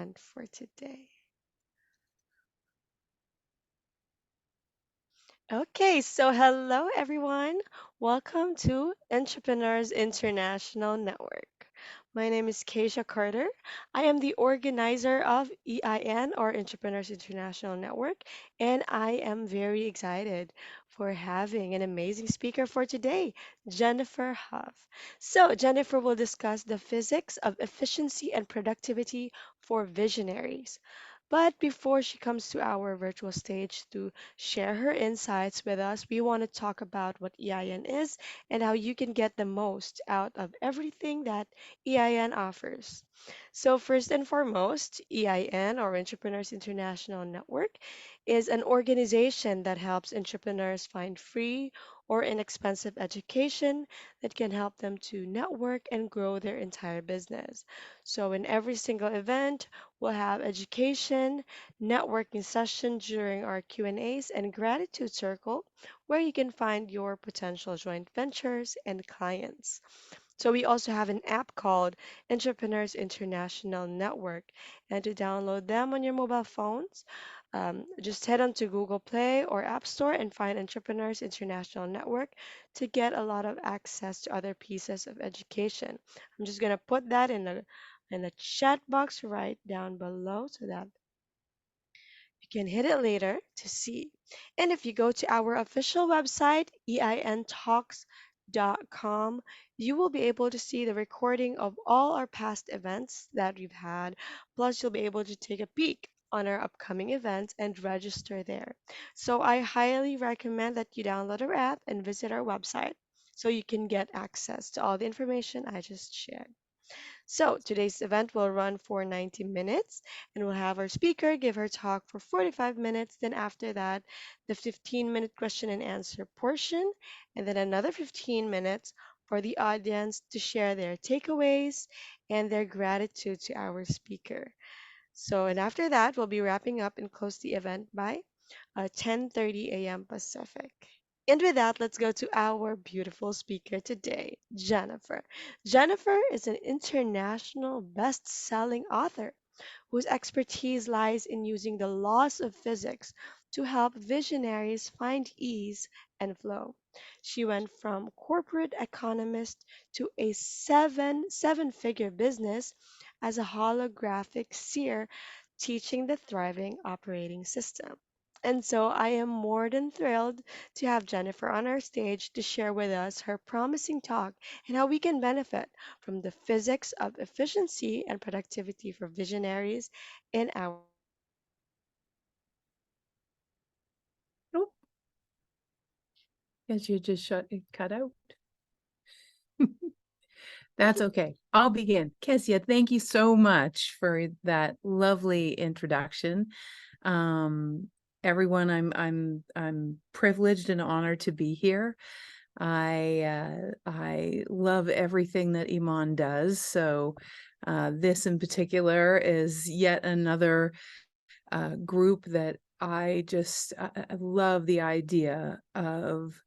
For today. Okay, so hello everyone. Welcome to Entrepreneurs International Network. My name is Keisha Carter. I am the organizer of EIN or Entrepreneurs International Network, and I am very excited for having an amazing speaker for today, Jennifer Hough. So, Jennifer will discuss the physics of efficiency and productivity for visionaries. But before she comes to our virtual stage to share her insights with us, we want to talk about what EIN is and how you can get the most out of everything that EIN offers. So, first and foremost, EIN or Entrepreneurs International Network is an organization that helps entrepreneurs find free or inexpensive education that can help them to network and grow their entire business. So, in every single event, we'll have education, networking session during our Q&As and gratitude circle where you can find your potential joint ventures and clients. So we also have an app called Entrepreneurs International Network. And to download them on your mobile phones, just head on to Google Play or App Store and find Entrepreneurs International Network to get a lot of access to other pieces of education. I'm just gonna put that in the chat box right down below so that you can hit it later to see. And if you go to our official website, eintalks.com, you will be able to see the recording of all our past events that we've had. Plus, you'll be able to take a peek on our upcoming events and register there. So I highly recommend that you download our app and visit our website so you can get access to all the information I just shared. So today's event will run for 90 minutes and we'll have our speaker give her talk for 45 minutes. Then after that, the 15-minute question and answer portion, and then another 15 minutes for the audience to share their takeaways and their gratitude to our speaker. So, and after that, we'll be wrapping up and close the event by 10:30 a.m. Pacific. And with that, let's go to our beautiful speaker today, Jennifer. Jennifer is an international best-selling author whose expertise lies in using the laws of physics to help visionaries find ease and flow. She went from corporate economist to a seven-figure business as a holographic seer, teaching the thriving operating system. And so I am more than thrilled to have Jennifer on our stage to share with us her promising talk and how we can benefit from the physics of efficiency and productivity for visionaries in our. Oh, guess you just shut it cut out. That's okay. I'll begin. Kezia, thank you so much for that lovely introduction. Um, Everyone, I'm privileged and honored to be here. I love everything that Iman does. So this in particular is yet another group that I love the idea of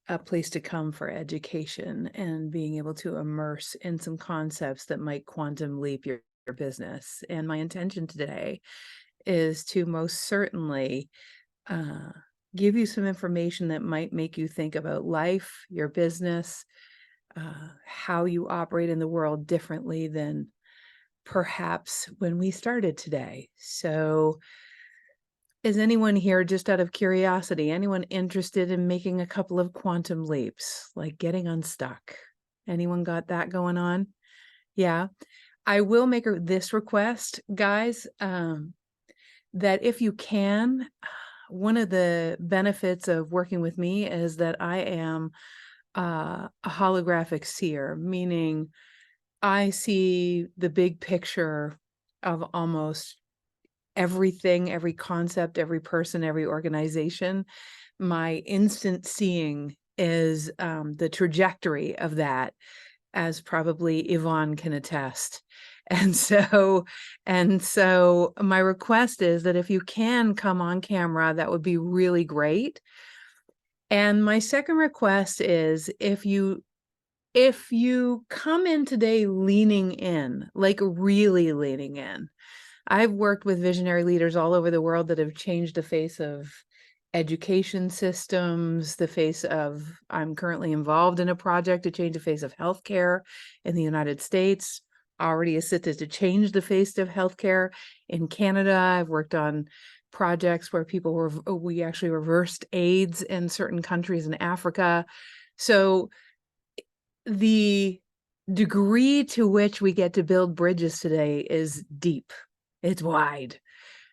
a place to come for education and being able to immerse in some concepts that might quantum leap your business. And my intention today is to most certainly uh, give you some information that might make you think about life, your business, how you operate in the world differently than perhaps when we started today. So is anyone here, just out of curiosity, anyone interested in making a couple of quantum leaps, like getting unstuck? Anyone got that going on? Yeah. I will make this request, guys, that if you can, one of the benefits of working with me is that I am a holographic seer, meaning I see the big picture of almost everything, every concept, every person, every organization. My instant seeing is the trajectory of that, as probably Yvonne can attest. And so my request is that if you can come on camera, that would be really great. And my second request is if you come in today leaning in, like really leaning in, I've worked with visionary leaders all over the world that have changed the face of education systems, the face of, I'm currently involved in a project to change the face of healthcare in the United States, already assisted to change the face of healthcare in Canada. I've worked on projects where we actually reversed AIDS in certain countries in Africa. So the degree to which we get to build bridges today is deep. It's wide.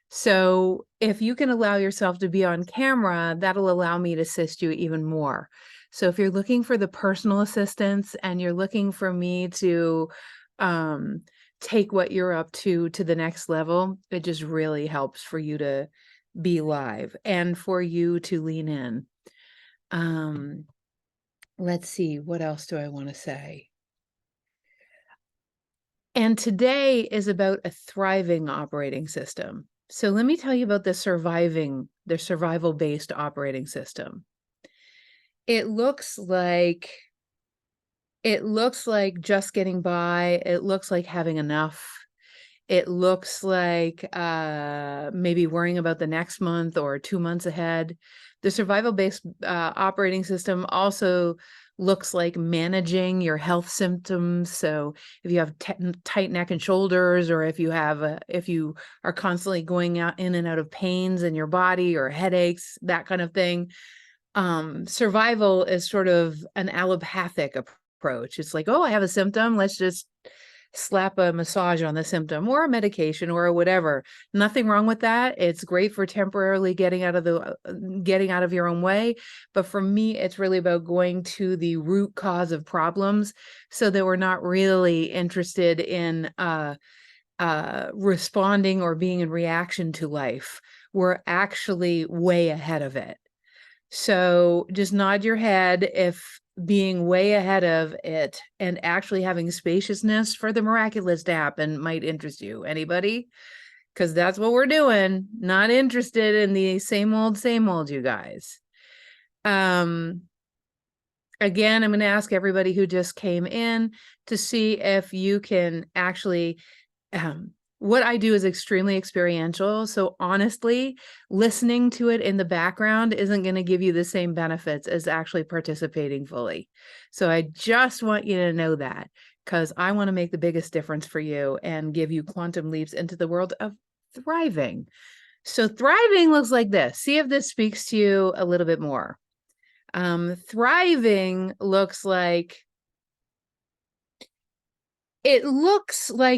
So if you can allow yourself to be on camera, that'll allow me to assist you even more. So if you're looking for the personal assistance and you're looking for me to um, take what you're up to the next level, it just really helps for you to be live and for you to lean in. Let's see, what else do I want to say? And today is about a thriving operating system. So let me tell you about the survival-based operating system. It looks like just getting by. It looks like having enough. It looks like maybe worrying about the next month or 2 months ahead. The survival-based operating system also looks like managing your health symptoms. So if you have tight neck and shoulders, or if you are constantly going out in and out of pains in your body or headaches, that kind of thing. Survival is sort of an allopathic approach. It's like, oh, I have a symptom. Let's just slap a massage on the symptom or a medication or whatever. Nothing wrong with that. It's great for temporarily getting out of your own way. But for me, it's really about going to the root cause of problems so that we're not really interested in responding or being in reaction to life. We're actually way ahead of it. So just nod your head if being way ahead of it and actually having spaciousness for the miraculous to happen might interest you. Anybody? Because that's what we're doing. Not interested in the same old, you guys. Again, I'm going to ask everybody who just came in to see if you can actually what I do is extremely experiential. So honestly, listening to it in the background isn't going to give you the same benefits as actually participating fully. So I just want you to know that, because I want to make the biggest difference for you and give you quantum leaps into the world of thriving. So thriving looks like this. See if this speaks to you a little bit more. Thriving looks like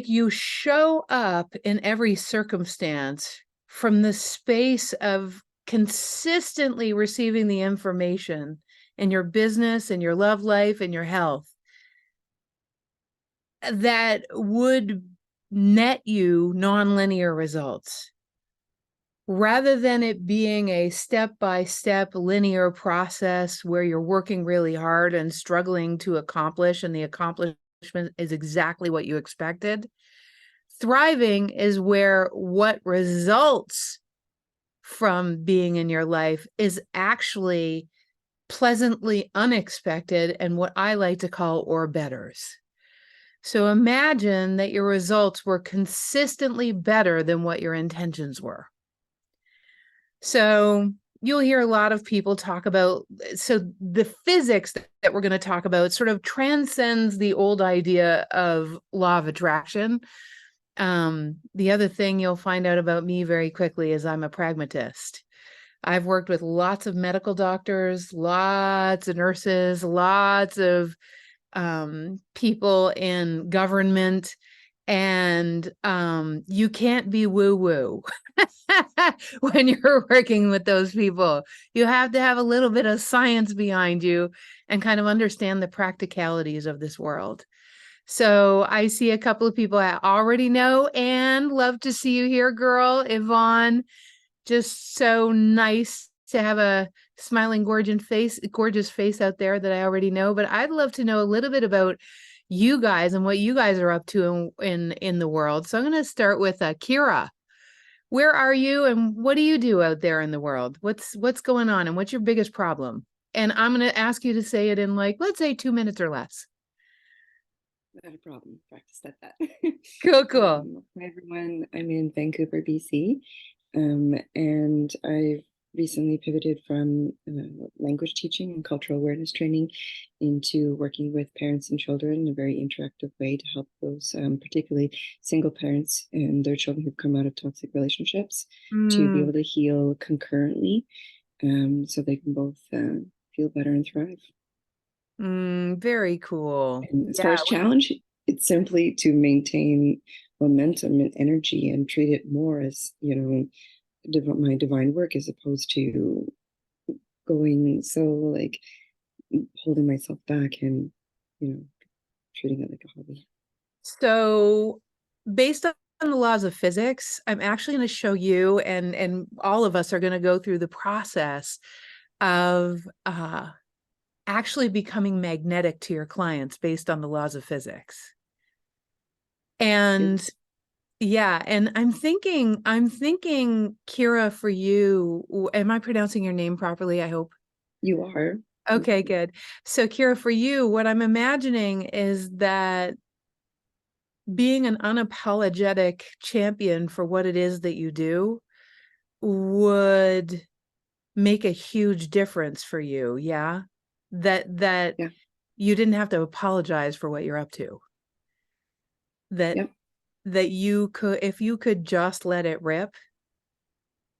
you show up in every circumstance from the space of consistently receiving the information in your business, in your love life, in your health that would net you nonlinear results, rather than it being a step-by-step linear process where you're working really hard and struggling to accomplish, and the accomplishment is exactly what you expected. Thriving is where what results from being in your life is actually pleasantly unexpected and what I like to call or betters. So imagine that your results were consistently better than what your intentions were. So you'll hear a lot of people talk about, so the physics that we're going to talk about sort of transcends the old idea of law of attraction. The other thing you'll find out about me very quickly is I'm a pragmatist. I've worked with lots of medical doctors, lots of nurses, lots of people in government, and you can't be woo-woo when you're working with those people. You have to have a little bit of science behind you and kind of understand the practicalities of this world. So I see a couple of people I already know and love to see you here, girl. Yvonne, just so nice to have a smiling, gorgeous face out there that I already know. But I'd love to know a little bit about you guys and what you guys are up to in the world. So I'm going to start with Kira. Where are you and what do you do out there in the world? What's going on and what's your biggest problem? And I'm going to ask you to say it in, like, let's say 2 minutes or less. Not a problem. Practiced at that. Cool, cool. Hi, everyone. I'm in Vancouver, BC, and I've recently pivoted from language teaching and cultural awareness training into working with parents and children in a very interactive way to help those, particularly single parents and their children who've come out of toxic relationships, to be Mm, able to heal concurrently, so they can both feel better and thrive. very cool. And as Yeah. far as challenge, it's simply to maintain momentum and energy and treat it more as, my divine work, as opposed to going so like holding myself back and, you know, treating it like a hobby. So, based on the laws of physics, I'm actually going to show you, and all of us are going to go through the process of actually becoming magnetic to your clients based on the laws of physics. And yeah, and I'm thinking, Kira, for you, am I pronouncing your name properly? I hope. You are. Okay, good. So, Kira, for you, what I'm imagining is that being an unapologetic champion for what it is that you do would make a huge difference for you. Yeah. That Yeah. you didn't have to apologize for what you're up to. That Yep. that you could, if you could just let it rip,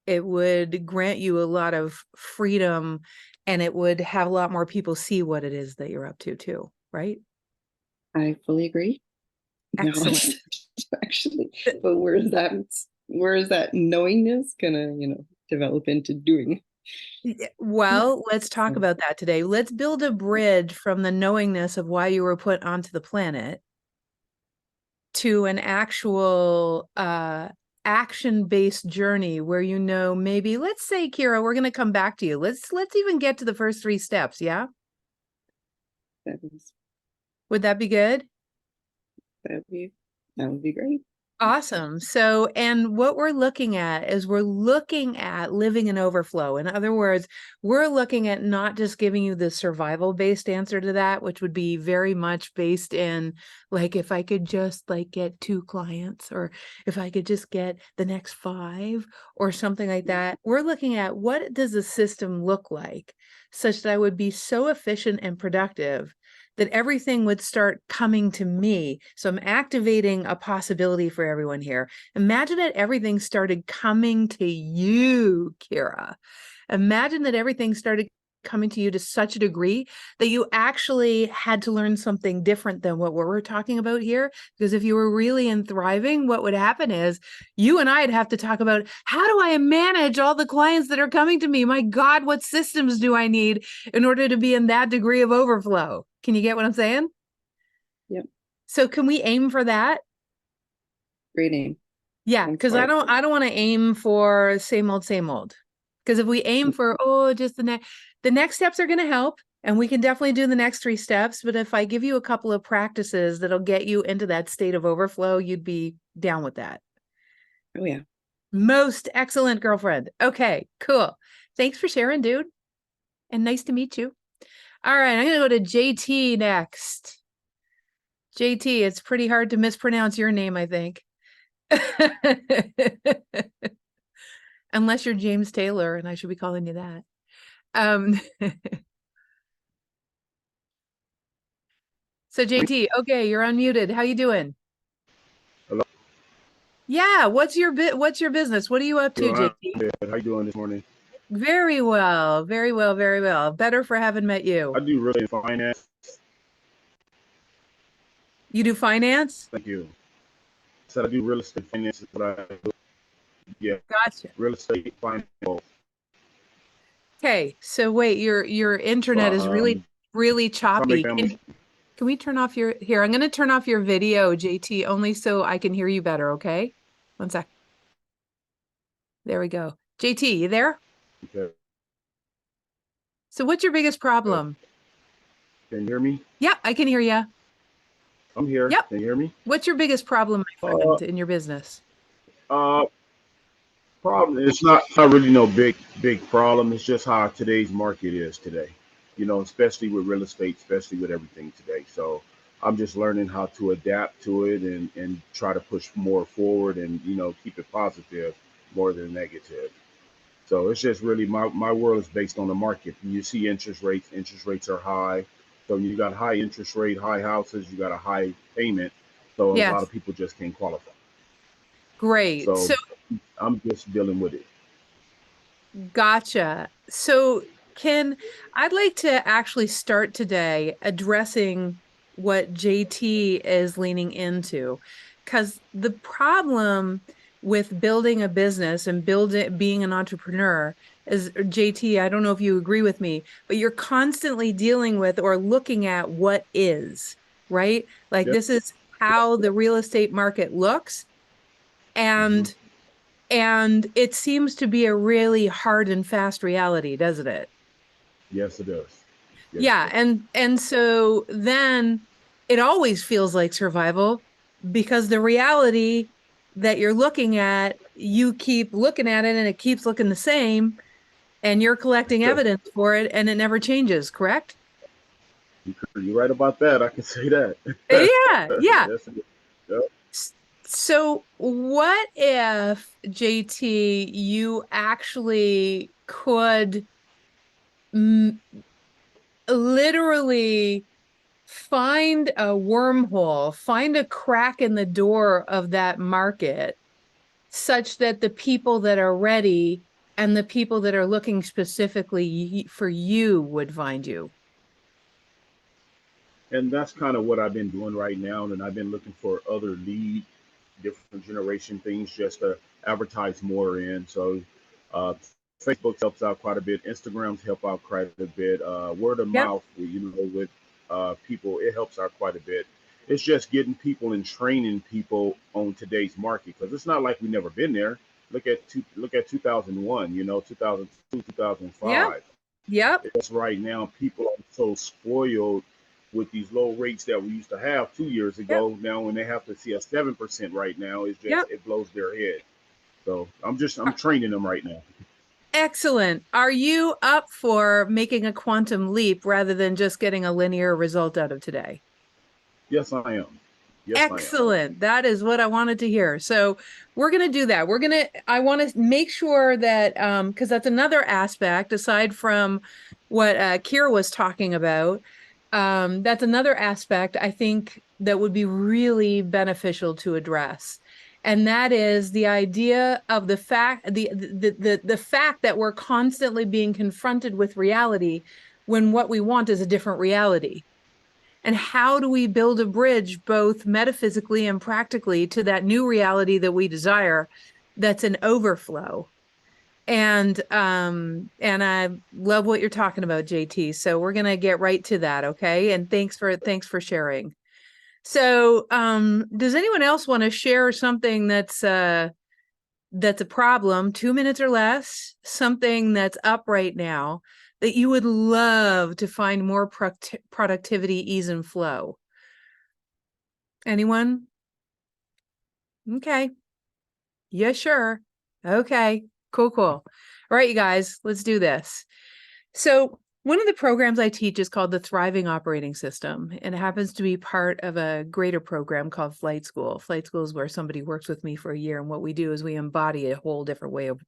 it would grant you a lot of freedom, and it would have a lot more people see what it is that you're up to too, right? I fully agree. Now, Excellent. actually, but where is that knowingness gonna, develop into doing? Well, let's talk So, about that today. Let's build a bridge from the knowingness of why you were put onto the planet to an actual action-based journey where maybe, let's say, Kira, we're going to come back to you. Let's even get to the first 3 steps, yeah? that is Would that be good? that would be great. Awesome. So, and what we're looking at is we're looking at living in overflow. In other words, we're looking at not just giving you the survival based answer to that, which would be very much based in like, if I could just like get 2 clients, or if I could just get the next 5 or something like that. We're looking at what does the system look like such that I would be so efficient and productive that everything would start coming to me. So I'm activating a possibility for everyone here. Imagine that everything started coming to you, Kira. Imagine that everything started coming to you to such a degree that you actually had to learn something different than what we're talking about here. Because if you were really in thriving, what would happen is you and I'd have to talk about, how do I manage all the clients that are coming to me? My God, what systems do I need in order to be in that degree of overflow? Can you get what I'm saying? Yep. So can we aim for that? Great name. Yeah, I'm because for I it. don't want to aim for same old, same old. Because if we aim for, just the next steps are going to help, and we can definitely do the next 3 steps. But if I give you a couple of practices that'll get you into that state of overflow, you'd be down with that. Oh yeah. Most excellent, girlfriend. Okay, cool. Thanks for sharing, dude. And nice to meet you. All right, I'm going to go to JT next. JT, it's pretty hard to mispronounce your name, I think. Unless you're James Taylor, and I should be calling you that. So JT, okay, you're unmuted. How you doing? Hello. Yeah, what's your business? What are you up to, I'm JT? good. How you doing this morning? Very well, very well, very well. Better for having met you. I do real estate finance. You do finance? Thank you. Said I do real estate finance. Is what I do. Yeah, Gotcha. real estate finance. Okay, so wait, your So internet is really family, choppy. family. Can we turn off your here? I'm going to turn off your video, JT, only so I can hear you better, okay? One sec. There we go. JT, you there? Okay. So what's your biggest problem? Can you hear me? Yep, I can hear you. I'm here. Yep. Can you hear me? What's your biggest problem, my Uh, friend, in your business? uh, problem. It's not really no big problem. It's just how today's market is today. Especially with real estate, especially with everything today. So I'm just learning how to adapt to it and try to push more forward and keep it positive more than negative. So it's just really my world is based on the market. You see interest rates are high. So you got high interest rate, high houses, you got a high payment. So a lot Yes. of people just can't qualify. Great. So So I'm just dealing with it. gotcha. So, I'd like to actually start today addressing what JT is leaning into, because the problem with building a business and being an entrepreneur is, JT, I don't know if you agree with me, but you're constantly dealing with or looking at what is, right? Like, Yeah. this is how the real estate market looks. Hmm. And it seems to be a really hard and fast reality, doesn't it? Yes, it does. Yes, it Yeah, does. and so then it always feels like survival, because the reality that you're looking at, you keep looking at it and it keeps looking the same, and you're collecting evidence for it and it never changes, correct? You're right about that. I can say that. Yeah, yeah. Yes, it is. Yep. S- So what if, JT, you actually could mm, literally find a wormhole, find a crack in the door of that market, such that the people that are ready and the people that are looking specifically for you would find you. And that's kind of what I've been doing right now. And I've been looking for other lead, different generation things just to advertise more in. So uh, Facebook helps out quite a bit. Instagrams help out quite a bit. Word of Yep. mouth, with people, it helps out quite a bit. It's just getting people and training people on today's market because it's not like we never been there. Look at 2001, 2002, Yep. 2005. Yep. It's right now people are so spoiled with these low rates that we used to have 2 years Yep. ago. Now when they have to see a 7% right now, Yep. it blows their head. So I'm training them right now. Excellent. Are you up for making a quantum leap rather than just getting a linear result out of today? Yes, I am. Yes, I am. Excellent. That is what I wanted to hear. So we're going to do that. I want to make sure that, because that's another aspect aside from what Kira was talking about. That's another aspect I think that would be really beneficial to address. And that is the idea of the fact that we're constantly being confronted with reality when what we want is a different reality. And how do we build a bridge both metaphysically and practically to that new reality that we desire, that's an overflow? And I love what you're talking about, JT. So we're gonna get right to that, okay? And thanks for sharing. So does anyone else want to share something that's a problem, 2 minutes or less, something that's up right now that you would love to find more productivity, ease, and flow? Anyone? Okay. Yeah, sure. Okay. Cool, cool. All right, you guys, let's do this. So, one of the programs I teach is called the Thriving Operating System, and it happens to be part of a greater program called Flight School. Flight School is where somebody works with me for a year, and what we do is we embody a whole different way of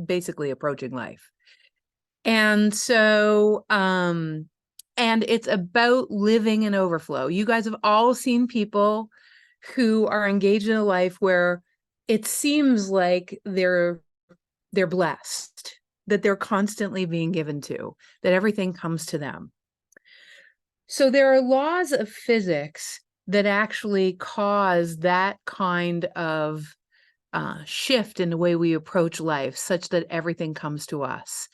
basically approaching life. And so, and it's about living in overflow. You guys have all seen people who are engaged in a life where it seems like they're blessed, that they're constantly being given to, that everything comes to them. So there are laws of physics that actually cause that kind of shift in the way we approach life, such that everything comes to us.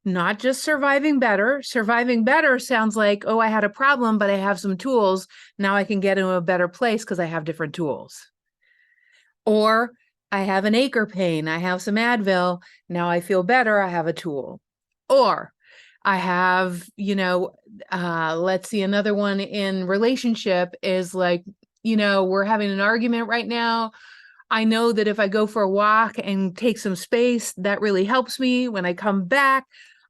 Not just surviving better. Surviving better sounds like, oh, I had a problem, but I have some tools. Now I can get into a better place because I have different tools. Or I have an ache or pain. I have some Advil. Now I feel better. I have a tool. Or I have, let's see, another one in relationship is like, we're having an argument right now. I know that if I go for a walk and take some space, that really helps me. When I come back,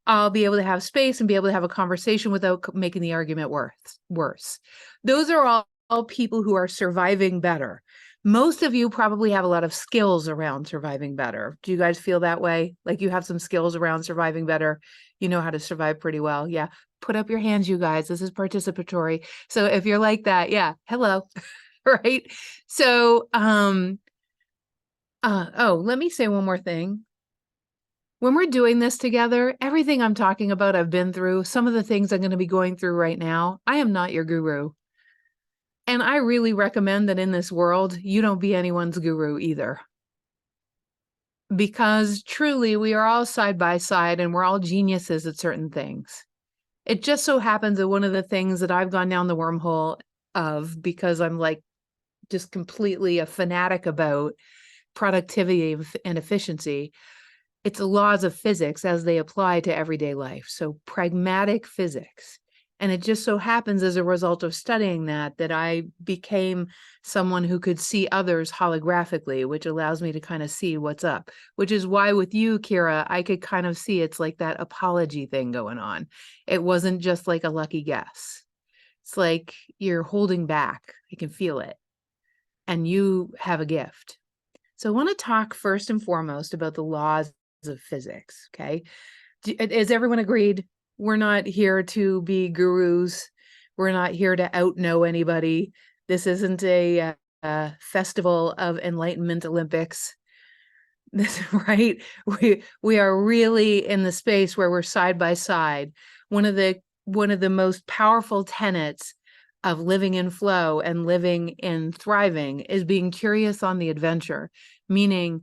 I'll be able to have space and be able to have a conversation without making the argument worse. Those are all people who are surviving better. Most of you probably have a lot of skills around surviving better. Do you guys feel that way? Like you have some skills around surviving better? You know how to survive pretty well. Yeah. Put up your hands, you guys. This is participatory. So if you're like that, yeah, hello. Right? So, let me say one more thing. When we're doing this together, everything I'm talking about, I've been through, some of the things I'm going to be going through right now, I am not your guru. And I really recommend that in this world, you don't be anyone's guru either. Because truly, we are all side by side and we're all geniuses at certain things. It just so happens that one of the things that I've gone down the wormhole of, because I'm like just completely a fanatic about productivity and efficiency, it's the laws of physics as they apply to everyday life. So pragmatic physics. And it just so happens as a result of studying that I became someone who could see others holographically, which allows me to kind of see what's up, which is why with you, Kira, I could kind of see it's like that apology thing going on. It wasn't just like a lucky guess. It's like you're holding back. I can feel it. And you have a gift. So I want to talk first and foremost about the laws of physics. Okay. Is everyone agreed? We're not here to be gurus. We're not here to out-know anybody. This isn't a festival of enlightenment Olympics. This, right? We are really in the space where we're side by side. One of the most powerful tenets of living in flow and living in thriving is being curious on the adventure, meaning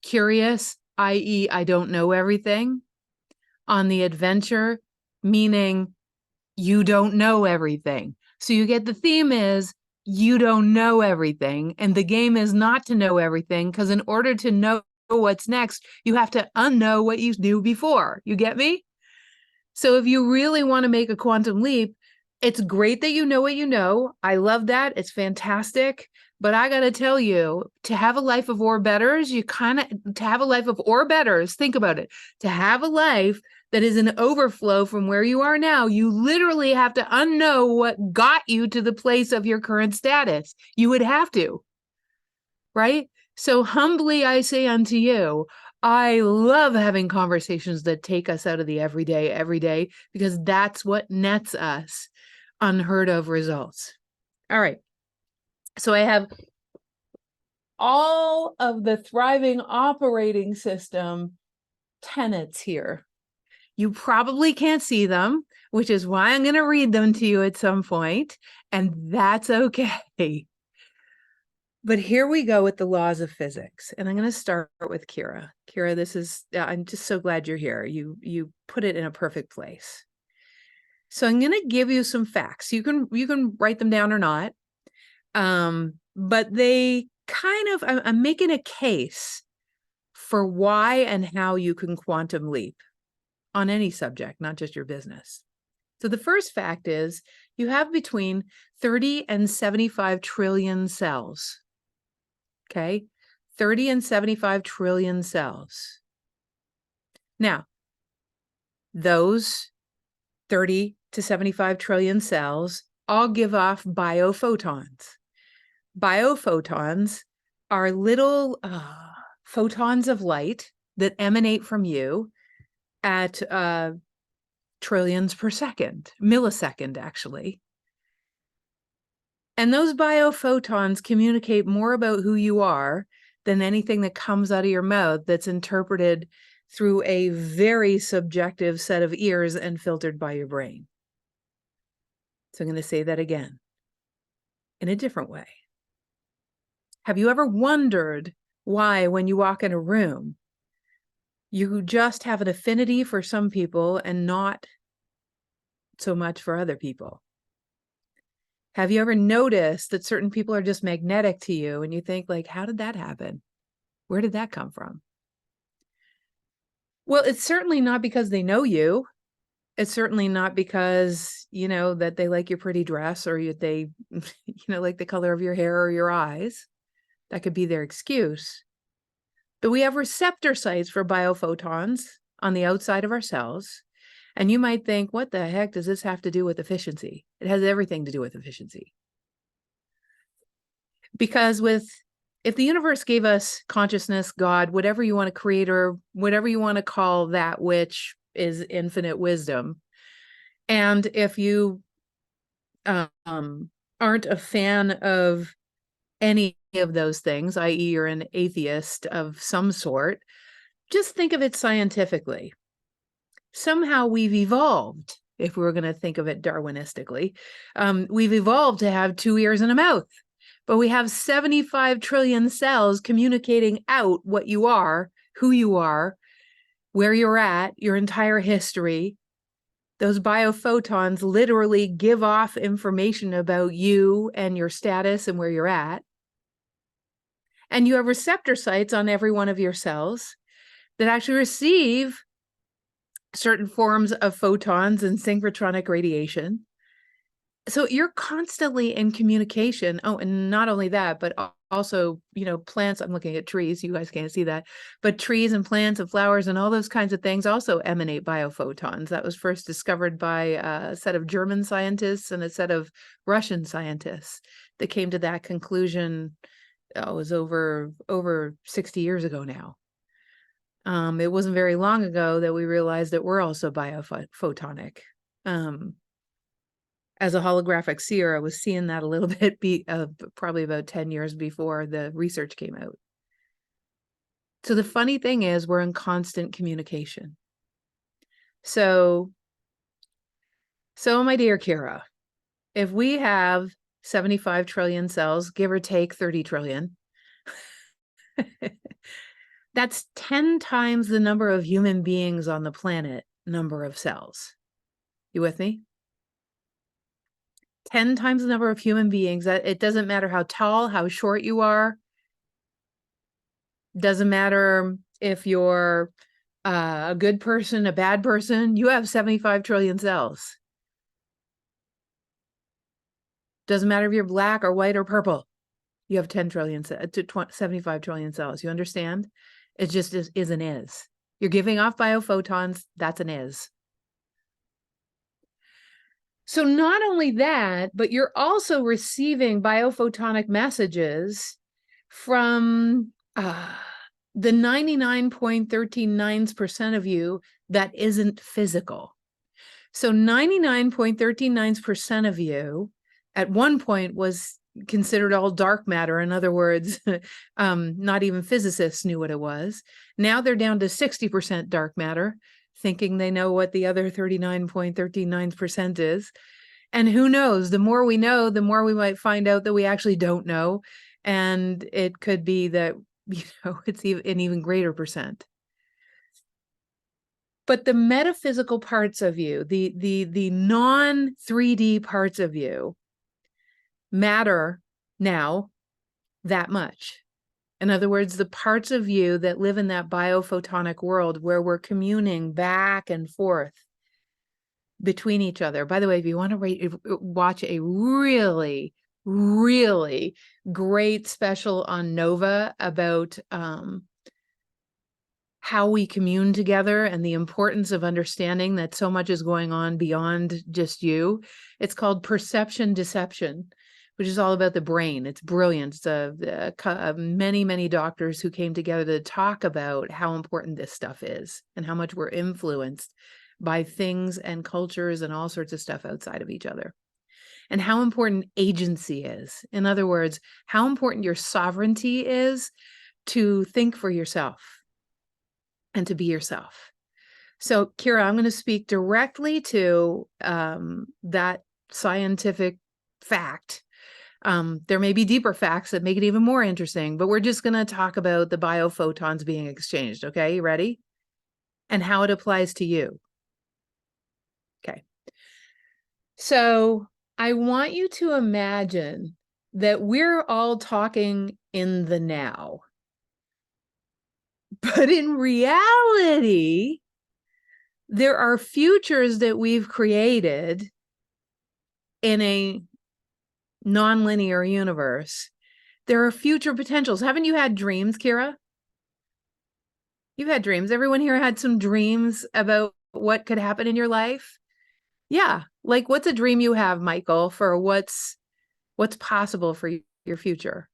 curious, i.e., I don't know everything, on the adventure, meaning you don't know everything. So you get the theme is you don't know everything, and the game is not to know everything, because in order to know what's next, you have to unknow what you knew before. You get me? So if you really want to make a quantum leap, it's great that you know what you know. I love that. It's fantastic. But I got to tell you, to have a life of or betters, to have a life of or betters, think about it. To have a life that is an overflow from where you are now, you literally have to unknow what got you to the place of your current status. You would have to, right? So humbly I say unto you, I love having conversations that take us out of the every day, because that's what nets us unheard of results. All right. So I have all of the thriving operating system tenets here. You probably can't see them, which is why I'm going to read them to you at some point, and that's okay. But here we go with the laws of physics, and I'm going to start with Kira. Kira, I'm just so glad you're here. You put it in a perfect place. So I'm going to give you some facts. You can write them down or not. But they I'm making a case for why and how you can quantum leap on any subject, not just your business. So the first fact is you have between 30 and 75 trillion cells. Okay? 30 and 75 trillion cells. Now, those 30 to 75 trillion cells all give off biophotons. Biophotons are little photons of light that emanate from you at trillions per second, millisecond, actually. And those biophotons communicate more about who you are than anything that comes out of your mouth that's interpreted through a very subjective set of ears and filtered by your brain. So I'm going to say that again in a different way. Have you ever wondered why, when you walk in a room, you just have an affinity for some people and not so much for other people? Have you ever noticed that certain people are just magnetic to you and you think, like, how did that happen? Where did that come from? Well, it's certainly not because they know you. It's certainly not because, that they like your pretty dress or they, like the color of your hair or your eyes. That could be their excuse. But we have receptor sites for biophotons on the outside of our cells. And you might think, what the heck does this have to do with efficiency? It has everything to do with efficiency. Because if the universe gave us consciousness, God, whatever you want to create, or whatever you want to call that which is infinite wisdom, and if you aren't a fan of any of those things, i.e., you're an atheist of some sort, just think of it scientifically. Somehow we've evolved, if we were going to think of it Darwinistically, we've evolved to have 2 ears and a mouth, but we have 75 trillion cells communicating out what you are, who you are, where you're at, your entire history. Those biophotons literally give off information about you and your status and where you're at. And you have receptor sites on every one of your cells that actually receive certain forms of photons and synchrotronic radiation. So you're constantly in communication. Oh, and not only that, but also, plants. I'm looking at trees. You guys can't see that. But trees and plants and flowers and all those kinds of things also emanate biophotons. That was first discovered by a set of German scientists and a set of Russian scientists that came to that conclusion. It was over 60 years ago now. It wasn't very long ago that we realized that we're also biophotonic. As a holographic seer, I was seeing that a little bit, probably about 10 years before the research came out. So the funny thing is, we're in constant communication. So my dear Kira, if we have 75 trillion cells, give or take 30 trillion, that's 10 times the number of human beings on the planet, number of cells. You with me? 10 times the number of human beings. That it doesn't matter how tall, how short you are. Doesn't matter if you're a good person, a bad person. You have 75 trillion cells. Doesn't matter if you're black or white or purple. You have 75 trillion cells. You understand? It just is and is. You're giving off biophotons. That's an is. So not only that, but you're also receiving biophotonic messages from the 99.139% of you that isn't physical. So 99.139% of you at one point was considered all dark matter. In other words, not even physicists knew what it was. Now they're down to 60% dark matter, thinking they know what the other 39.139% is. And who knows, the more we know, the more we might find out that we actually don't know. And it could be that, it's an even greater percent. But the metaphysical parts of you, the non-3D parts of you, matter now that much. In other words, the parts of you that live in that biophotonic world where we're communing back and forth between each other. By the way, if you want to watch a really, really great special on Nova about how we commune together and the importance of understanding that so much is going on beyond just you. It's called Perception Deception, which is all about the brain. It's brilliant. It's many, many doctors who came together to talk about how important this stuff is and how much we're influenced by things and cultures and all sorts of stuff outside of each other. And how important agency is. In other words, how important your sovereignty is to think for yourself and to be yourself. So, Kira, I'm going to speak directly to that scientific fact. There may be deeper facts that make it even more interesting, but we're just going to talk about the biophotons being exchanged. Okay, you ready? And how it applies to you. Okay. So I want you to imagine that we're all talking in the now. But in reality, there are futures that we've created in a nonlinear universe. There are future potentials. Haven't you had dreams, Kira? You've had dreams. Everyone here had some dreams about what could happen in your life? Yeah. Like, what's a dream you have, Michael, for what's possible for your future?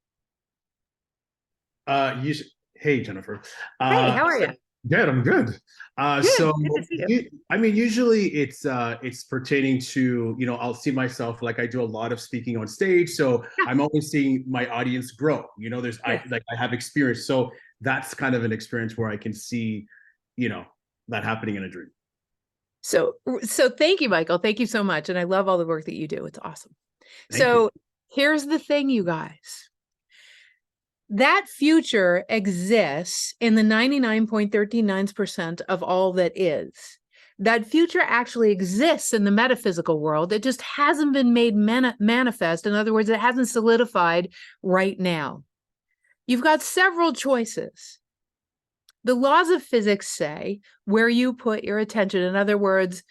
You, hey, Jennifer. Hey, how are you? Good, I'm good. Good. Good to see you. I mean, usually it's pertaining to, I'll see myself, like I do a lot of speaking on stage, so Yeah. I'm always seeing my audience grow. I have experience, so that's kind of an experience where I can see, that happening in a dream. So thank you, Michael. Thank you so much. And I love all the work that you do. It's awesome. Thank you. Here's the thing, you guys. That future exists in the 99.39% of all that is. That future actually exists in the metaphysical world. It just hasn't been made manifest. In other words, it hasn't solidified right now. You've got several choices. The laws of physics say where you put your attention. In other words,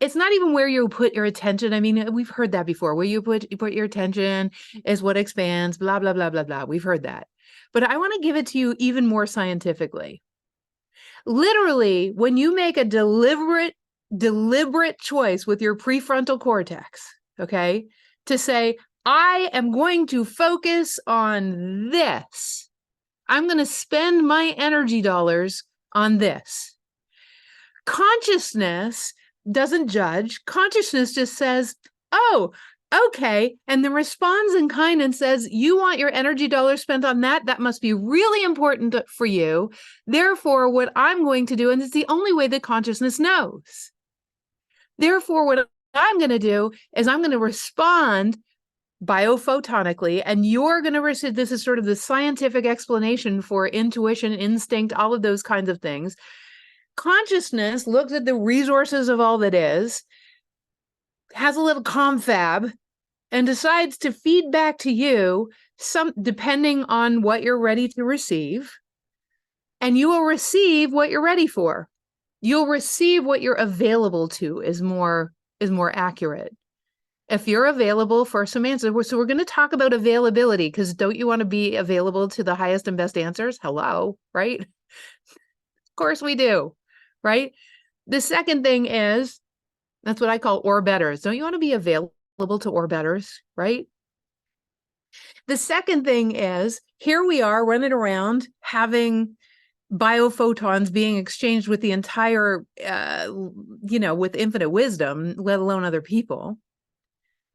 it's not even where you put your attention. I mean, we've heard that before. Where you put your attention is what expands, blah, blah, blah, blah, blah. We've heard that. But I want to give it to you even more scientifically. Literally, when you make a deliberate choice with your prefrontal cortex, okay, to say, I am going to focus on this. I'm going to spend my energy dollars on this. Consciousness doesn't judge. Consciousness just says, oh, okay. And then responds in kind and says, you want your energy dollars spent on that? That must be really important for you. Therefore, what I'm going to do, and it's the only way that consciousness knows. Therefore, what I'm going to do is I'm going to respond biophotonically, and you're going to receive, this is sort of the scientific explanation for intuition, instinct, all of those kinds of things. Consciousness looks at the resources of all that is, has a little confab, and decides to feed back to you some, depending on what you're ready to receive, and you will receive what you're ready for. You'll receive what you're available to is more accurate. If you're available for some answers, so we're going to talk about availability, because don't you want to be available to the highest and best answers? Hello, right? Of course we do, right? The second thing is, that's what I call or betters. Don't you want to be available to or betters, right? The second thing is, here we are running around having biophotons being exchanged with the entire, with infinite wisdom, let alone other people.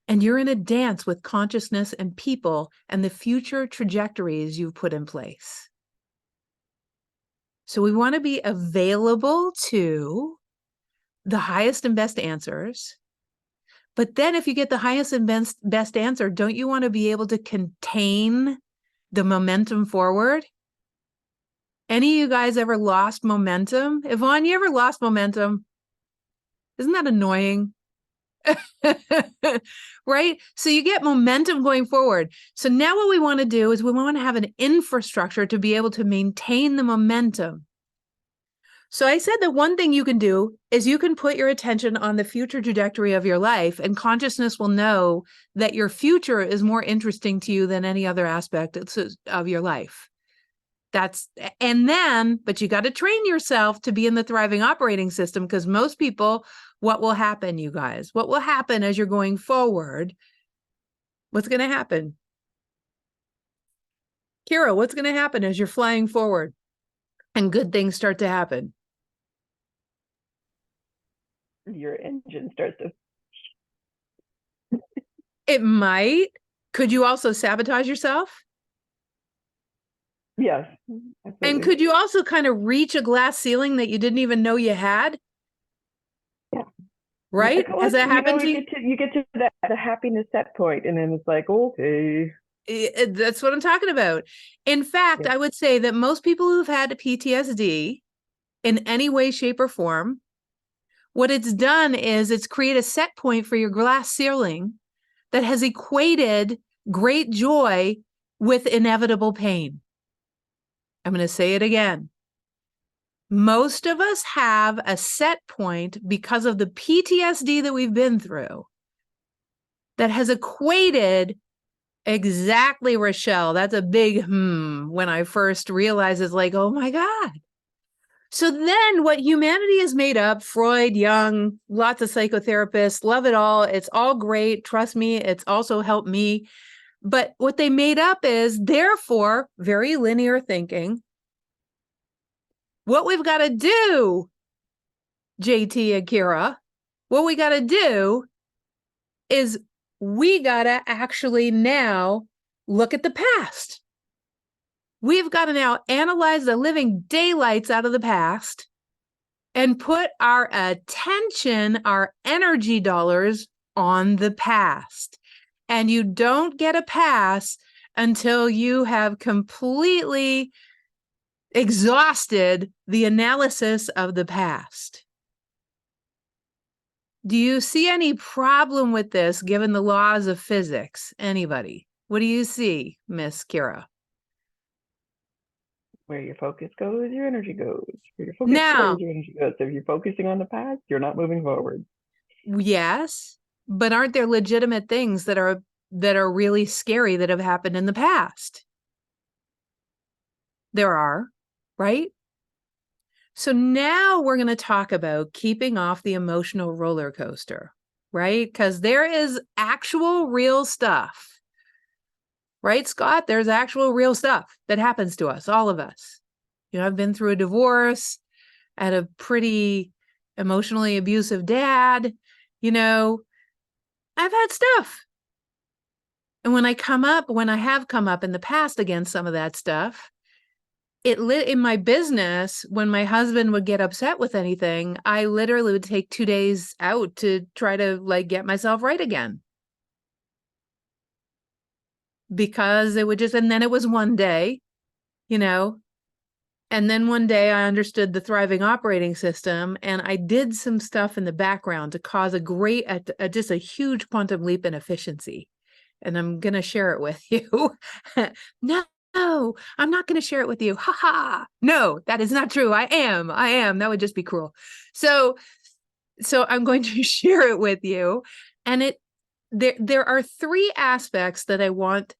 And you're in a dance with consciousness and people and the future trajectories you've put in place. So we want to be available to the highest and best answers. But then if you get the highest and best answer, don't you want to be able to contain the momentum forward? Any of you guys ever lost momentum? Yvonne, you ever lost momentum? Isn't that annoying? Right? So you get momentum going forward. So now what we want to do is we want to have an infrastructure to be able to maintain the momentum. So I said that one thing you can do is you can put your attention on the future trajectory of your life, and consciousness will know that your future is more interesting to you than any other aspect of your life. But you got to train yourself to be in the thriving operating system, because most people, what will happen, you guys? What will happen as you're going forward? What's going to happen? Kira, what's going to happen as you're flying forward and good things start to happen? Your engine starts to. It might. Could you also sabotage yourself? Yes. And Absolutely. could you also kind of reach a glass ceiling that you didn't even know you had? Yeah. Right? Like, Has that happened to you? You get to the happiness set point, and then it's like, okay. That's what I'm talking about. In fact, Yeah. I would say that most people who've had PTSD in any way, shape, or form, what it's done is it's created a set point for your glass ceiling that has equated great joy with inevitable pain. I'm going to say it again. Most of us have a set point because of the PTSD that we've been through that has equated exactly, Rochelle. That's a big when I first realized, it's like, oh my God. So then what humanity is made up, Freud, Jung, lots of psychotherapists, love it all. It's all great. Trust me, it's also helped me. But what they made up is, therefore, very linear thinking. What we've got to do, JT and Kira, what we got to do is we got to actually now look at the past. We've got to now analyze the living daylights out of the past and put our attention, our energy dollars on the past. And you don't get a pass until you have completely exhausted the analysis of the past. Do you see any problem with this given the laws of physics? Anybody? What do you see, Miss Kira? Where your focus goes, your energy goes. Where your focus Now, goes, your energy goes. So if you're focusing on the past, you're not moving forward. yes, but aren't there legitimate things that are really scary that have happened in the past? There are, right? So now we're going to talk about keeping off the emotional roller coaster, right? Because there is actual real stuff. Right, Scott? There's actual real stuff that happens to us, all of us. You know, I've been through a divorce, I had a pretty emotionally abusive dad. You know, I've had stuff. And when I have come up in the past against some of that stuff, it lit in my business. When my husband would get upset with anything, I literally would take 2 days out to try to like get myself right again. Because it would just, and then it was one day, you know, and then one day I understood the thriving operating system, and I did some stuff in the background to cause just a huge quantum leap in efficiency. And I'm going to share it with you. No, I'm not going to share it with you. Ha ha. No, that is not true. I am. That would just be cruel. So I'm going to share it with you. And there are 3 aspects that I want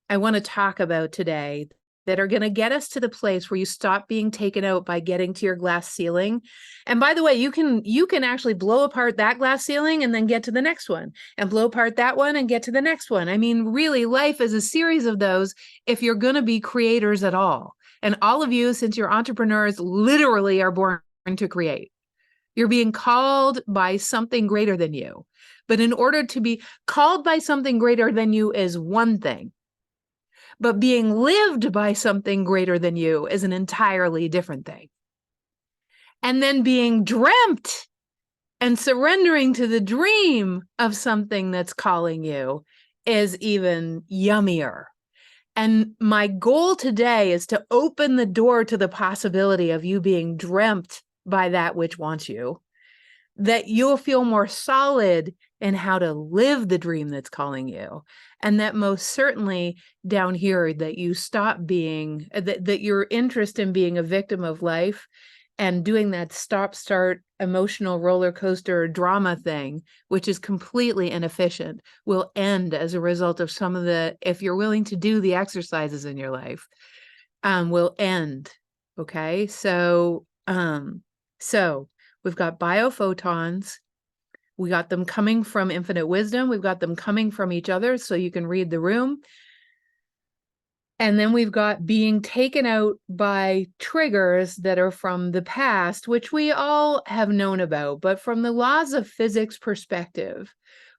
to talk about today that are going to get us to the place where you stop being taken out by getting to your glass ceiling. And by the way, you can actually blow apart that glass ceiling and then get to the next one, and blow apart that one and get to the next one. I mean, really, life is a series of those if you're going to be creators at all. And all of you, since you're entrepreneurs, literally are born to create. You're being called by something greater than you. But in order to be called by something greater than you is one thing. But being lived by something greater than you is an entirely different thing. And then being dreamt and surrendering to the dream of something that's calling you is even yummier. And my goal today is to open the door to the possibility of you being dreamt by that which wants you, that you'll feel more solid in how to live the dream that's calling you. And that most certainly down here, that you stop being, that your interest in being a victim of life and doing that stop-start emotional roller coaster drama thing, which is completely inefficient, will end as a result of some of the, if you're willing to do the exercises in your life, will end. Okay, so we've got biophotons. We got them coming from infinite wisdom. We've got them coming from each other, so you can read the room. And then we've got being taken out by triggers that are from the past, which we all have known about. But from the laws of physics perspective,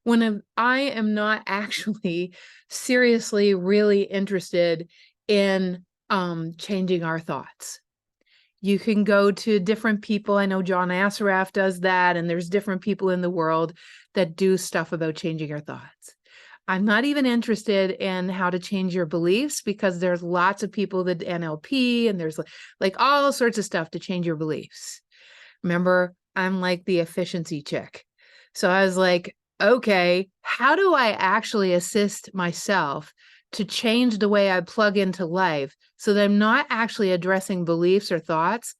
when I am not actually seriously really interested in changing our thoughts. You can go to different people. I know John Assaraf does that, and there's different people in the world that do stuff about changing your thoughts. I'm not even interested in how to change your beliefs, because there's lots of people that NLP, and there's like all sorts of stuff to change your beliefs. Remember, I'm like the efficiency chick. So I was like, okay, how do I actually assist myself to change the way I plug into life so that I'm not actually addressing beliefs or thoughts,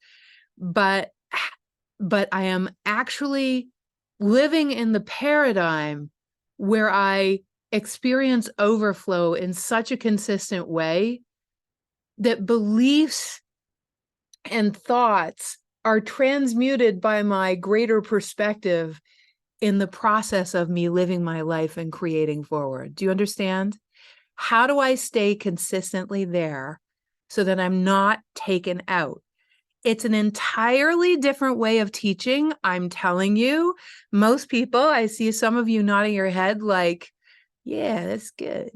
but I am actually living in the paradigm where I experience overflow in such a consistent way that beliefs and thoughts are transmuted by my greater perspective in the process of me living my life and creating forward. Do you understand? How do I stay consistently there so that I'm not taken out? It's an entirely different way of teaching. I'm telling you, most people, I see some of you nodding your head like, yeah, that's good.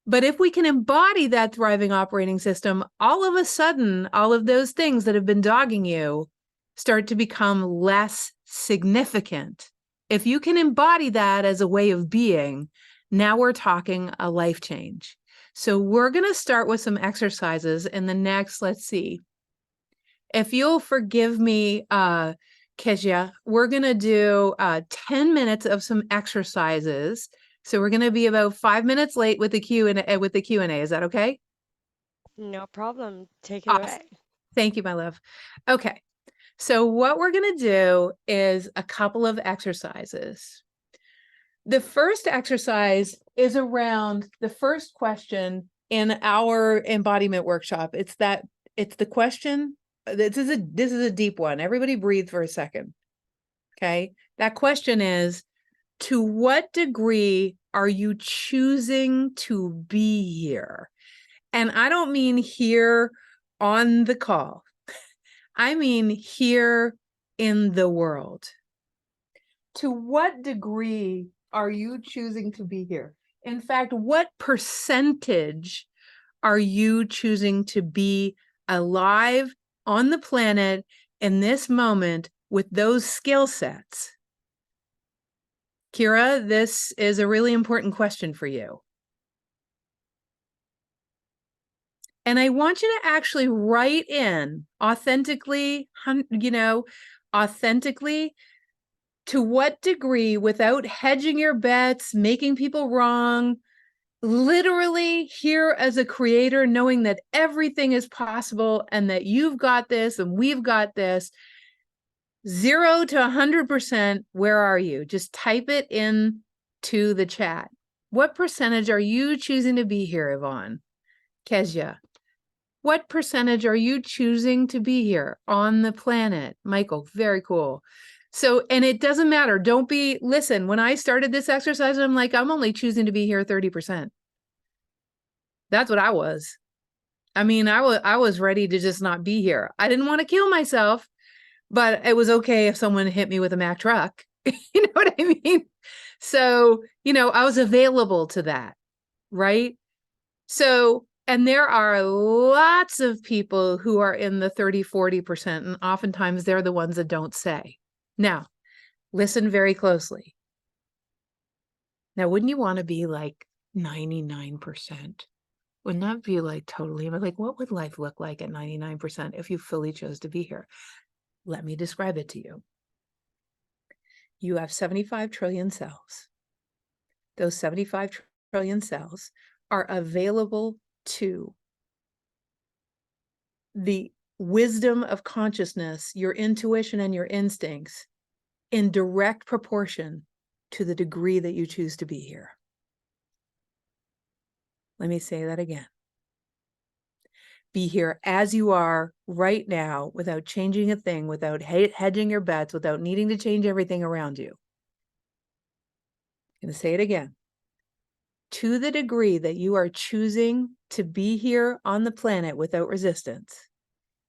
But if we can embody that thriving operating system, all of a sudden, all of those things that have been dogging you start to become less significant. If you can embody that as a way of being, now we're talking a life change. So we're going to start with some exercises in the next, let's see. If you'll forgive me, Kezia, we're going to do 10 minutes of some exercises. So we're going to be about 5 minutes late with the Q&A. Is that okay? No problem. Take it Awesome. away. Thank you, my love. Okay. So what we're going to do is a couple of exercises. The first exercise is around the first question in our embodiment workshop. It's the question. This is a deep one. Everybody breathe for a second. Okay. That question is, to what degree are you choosing to be here? And I don't mean here on the call. I mean here in the world. To what degree are you choosing to be here? In fact, what percentage are you choosing to be alive on the planet in this moment with those skill sets? Kira, this is a really important question for you. And I want you to actually write in authentically, authentically, to what degree, without hedging your bets, making people wrong, literally here as a creator, knowing that everything is possible and that you've got this and we've got this, 0 to 100%, where are you? Just type it in to the chat. What percentage are you choosing to be here, Yvonne? Kezia, what percentage are you choosing to be here on the planet? Michael, very cool. So, and it doesn't matter. Listen, when I started this exercise, I'm like, I'm only choosing to be here 30%. That's what I was. I mean, I was ready to just not be here. I didn't want to kill myself, but it was okay if someone hit me with a Mack truck. You know what I mean? So, I was available to that, right? So, and there are lots of people who are in the 30, 40%, and oftentimes they're the ones that don't say. Now, listen very closely. Now, wouldn't you want to be like 99%? Wouldn't that be like totally, like, what would life look like at 99% if you fully chose to be here? Let me describe it to you. You have 75 trillion cells. Those 75 trillion cells are available to the wisdom of consciousness, your intuition and your instincts in direct proportion to the degree that you choose to be here. Let me say that again. Be here as you are right now without changing a thing, without hedging your bets, without needing to change everything around you. I'm going to say it again. To the degree that you are choosing to be here on the planet without resistance,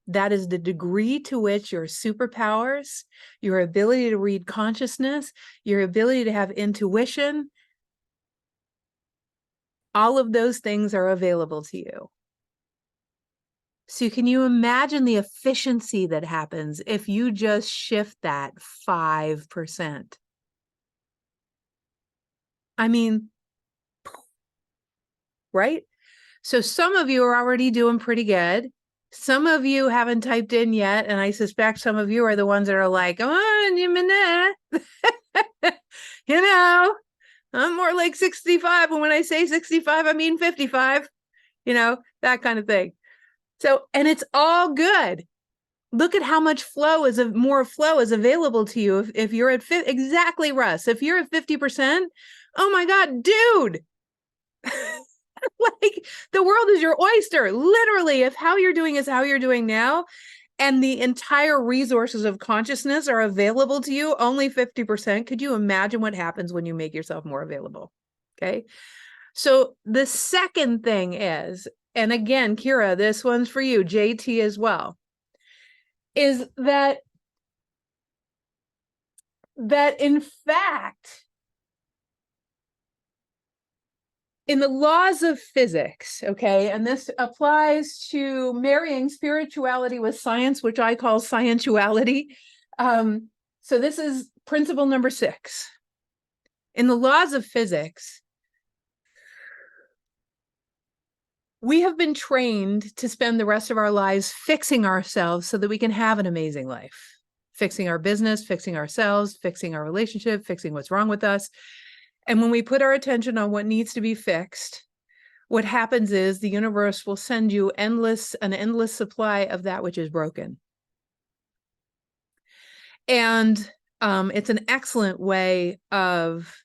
that is the degree to which your superpowers, your ability to read consciousness, your ability to have intuition, all of those things are available to you. So can you imagine the efficiency that happens if you just shift that 5%? I mean, right? So some of you are already doing pretty good. Some of you haven't typed in yet, and I suspect some of you are the ones that are like, oh, I'm more like 65. And when I say 65, I mean 55, that kind of thing. So, and it's all good. Look at how much more flow is available to you if you're at exactly, Russ. If you're at 50%, oh my God, dude. Like the world is your oyster. Literally, if how you're doing is how you're doing now, and the entire resources of consciousness are available to you, only 50%. Could you imagine what happens when you make yourself more available? Okay. So the second thing is, and again, Kira, this one's for you, JT as well, is that in fact, in the laws of physics, okay, and this applies to marrying spirituality with science, which I call scientuality. So this is principle number 6. In the laws of physics, we have been trained to spend the rest of our lives fixing ourselves so that we can have an amazing life. Fixing our business, fixing ourselves, fixing our relationship, fixing what's wrong with us. And when we put our attention on what needs to be fixed, what happens is the universe will send you an endless supply of that which is broken. And it's an excellent way of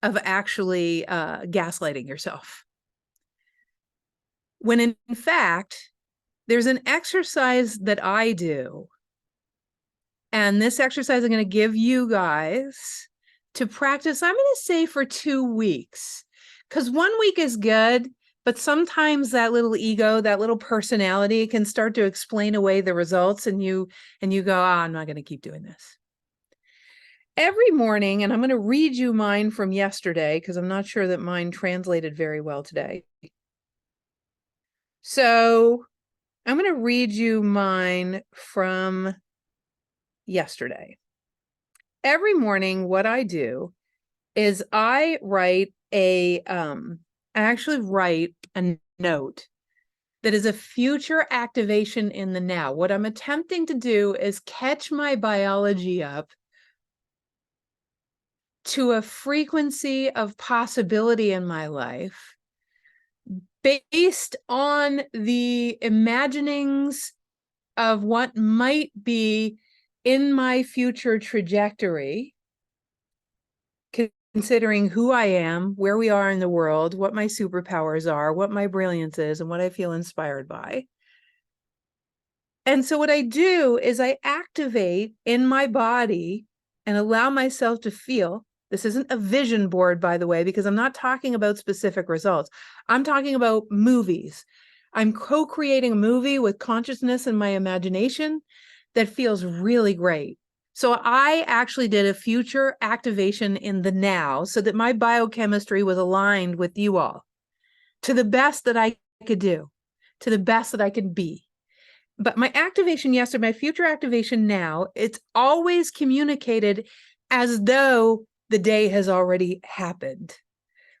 actually gaslighting yourself. When in fact, there's an exercise that I do. And this exercise I'm going to give you guys to practice, I'm going to say for 2 weeks. Because 1 week is good, but sometimes that little ego, that little personality can start to explain away the results, and you go, I'm not going to keep doing this. Every morning, and I'm going to read you mine from yesterday, because I'm not sure that mine translated very well today. So I'm going to read you mine from yesterday. Every morning, what I do is I actually write a note that is a future activation in the now. What I'm attempting to do is catch my biology up to a frequency of possibility in my life based on the imaginings of what might be in my future trajectory, considering who I am, where we are in the world, what my superpowers are, what my brilliance is, and what I feel inspired by. And so what I do is I activate in my body and allow myself to feel. This isn't a vision board, by the way, because I'm not talking about specific results. I'm talking about movies. I'm co-creating a movie with consciousness and my imagination that feels really great. So I actually did a future activation in the now so that my biochemistry was aligned with you all to the best that I could do, to the best that I could be. But my activation yesterday, my future activation now, it's always communicated as though the day has already happened.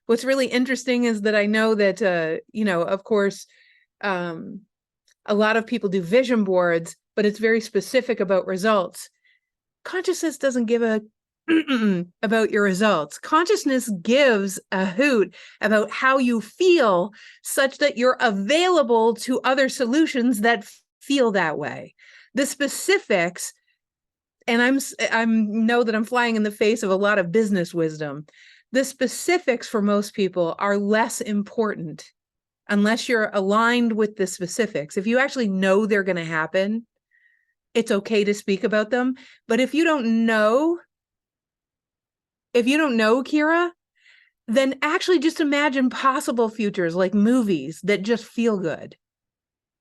What's really interesting is that I know that, of course, a lot of people do vision boards, but it's very specific about results. Consciousness doesn't give a about your results. Consciousness gives a hoot about how you feel such that you're available to other solutions that feel that way. The specifics, and I'm know that I'm flying in the face of a lot of business wisdom. The specifics for most people are less important unless you're aligned with the specifics. If you actually know they're going to happen, it's okay to speak about them. But if you don't know, Kira, then actually just imagine possible futures like movies that just feel good.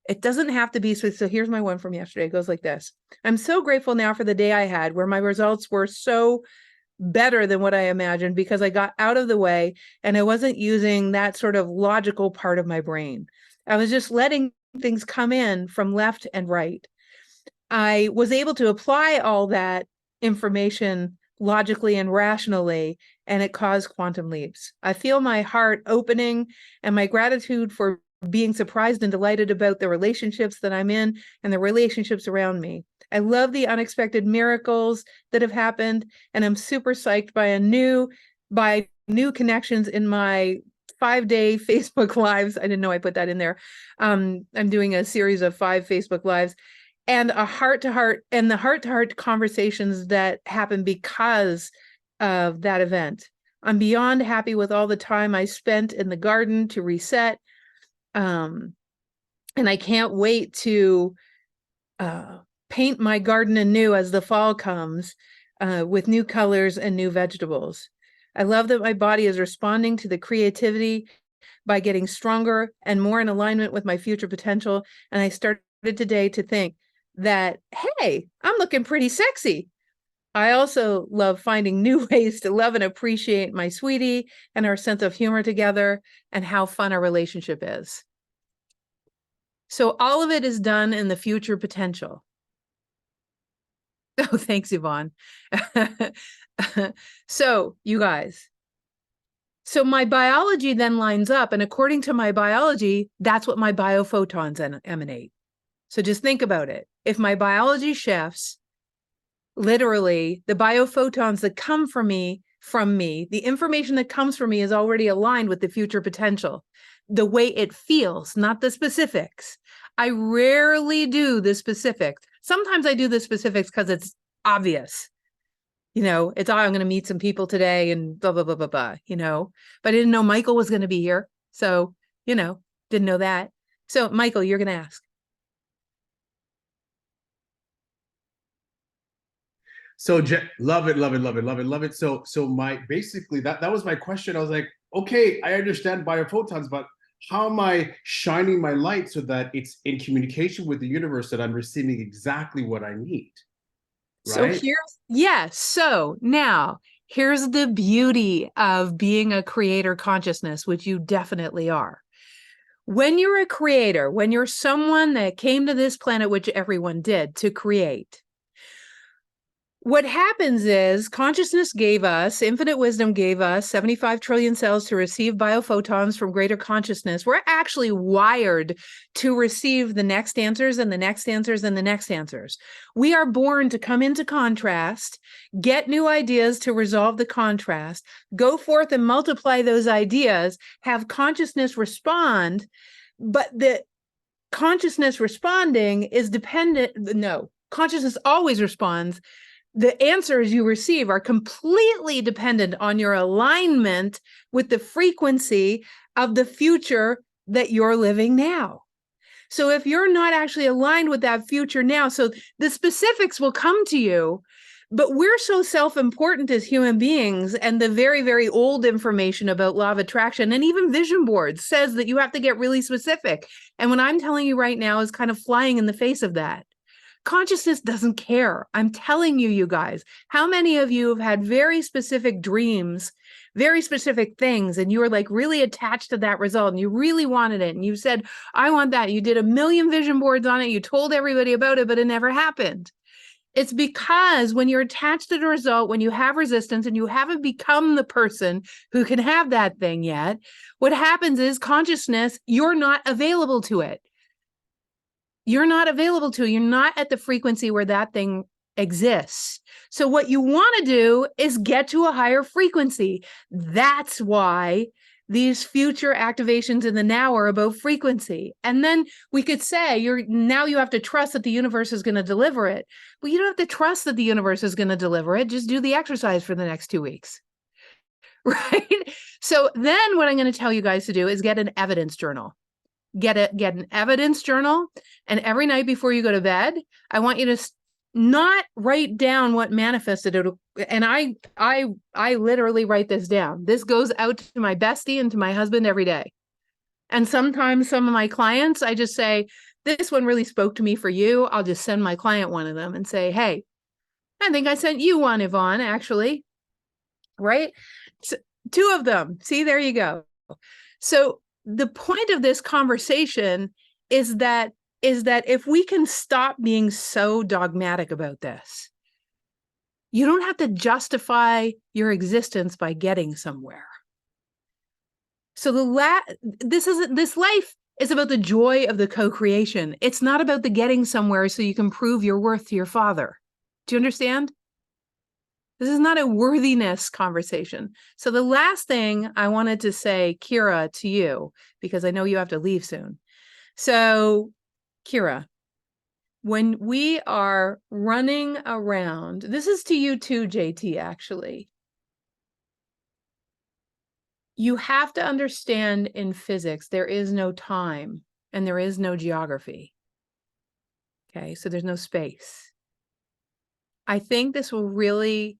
It doesn't have to be. So here's my one from yesterday. It goes like this. I'm so grateful now for the day I had where my results were so better than what I imagined because I got out of the way and I wasn't using that sort of logical part of my brain. I was just letting things come in from left and right. I was able to apply all that information logically and rationally, and it caused quantum leaps. I feel my heart opening and my gratitude for being surprised and delighted about the relationships that I'm in and the relationships around me. I love the unexpected miracles that have happened, and I'm super psyched by new connections in my 5-day Facebook lives. I didn't know I put that in there. I'm doing a series of 5 Facebook lives and a heart-to-heart and the heart-to-heart conversations that happen because of that event. I'm beyond happy with all the time I spent in the garden to reset. And I can't wait to paint my garden anew as the fall comes with new colors and new vegetables. I love that my body is responding to the creativity by getting stronger and more in alignment with my future potential. And I started today to think that, hey, I'm looking pretty sexy. I also love finding new ways to love and appreciate my sweetie and our sense of humor together and how fun our relationship is. So all of it is done in the future potential. Oh, thanks, Yvonne. So, you guys, so my biology then lines up, and according to my biology, that's what my biophotons emanate. So just think about it. If my biology shifts, literally, the biophotons that come from me, the information that comes from me is already aligned with the future potential, the way it feels, not the specifics. I rarely do the specifics. Sometimes I do the specifics because it's obvious. You know, it's, oh, I'm going to meet some people today and blah, blah, blah, blah, blah, you know, but I didn't know Michael was going to be here. So, you know, didn't know that. So, Michael, you're going to ask. So love it, love it, love it, love it, love it. So my basically that was my question. I was like, okay, I understand biophotons, but how am I shining my light so that it's in communication with the universe that I'm receiving exactly what I need? So Right? so now here's the beauty of being a creator consciousness, which you definitely are. When you're a creator, when you're someone that came to this planet, which everyone did, to create, what happens is consciousness gave us, infinite wisdom gave us 75 trillion cells to receive biophotons from greater consciousness. We're actually wired to receive the next answers and the next answers and the next answers. We are born to come into contrast, get new ideas to resolve the contrast, go forth and multiply those ideas, have consciousness respond, but the consciousness responding is dependent. No, consciousness always responds. The answers you receive are completely dependent on your alignment with the frequency of the future that you're living now. So if you're not actually aligned with that future now, so the specifics will come to you, but we're so self-important as human beings, and the very, very old information about law of attraction and even vision boards says that you have to get really specific. And what I'm telling you right now is kind of flying in the face of that. Consciousness doesn't care. I'm telling you, you guys, how many of you have had very specific dreams, very specific things, and you were like really attached to that result and you really wanted it. And you said, I want that. You did a million vision boards on it. You told everybody about it, but it never happened. It's because when you're attached to the result, when you have resistance and you haven't become the person who can have that thing yet, what happens is consciousness, you're not available to it. You're not available to, you're not at the frequency where that thing exists. So what you want to do is get to a higher frequency. That's why these future activations in the now are about frequency. And then we could say you have to trust that the universe is going to deliver it. Well, you don't have to trust that the universe is going to deliver it. Just do the exercise for the next 2 weeks. Right? So then what I'm going to tell you guys to do is get an evidence journal. Get an evidence journal, and every night before you go to bed, I want you to not write down what manifested it. And I literally write this down. This goes out to my bestie and to my husband every day. And sometimes some of my clients, I just say, this one really spoke to me for you. I'll just send my client one of them and say, hey, I think I sent you one, Yvonne, actually. Right? So, 2 of them. See, there you go. So the point of this conversation is that if we can stop being so dogmatic about this, you don't have to justify your existence by getting somewhere. So this life is about the joy of the co-creation. It's not about the getting somewhere so you can prove your worth to your father. Do you understand? This is not a worthiness conversation. So the last thing I wanted to say, Kira, to you, because I know you have to leave soon. So, Kira, when we are running around, this is to you too, JT, actually. You have to understand in physics, there is no time and there is no geography. Okay, so there's no space. I think this will really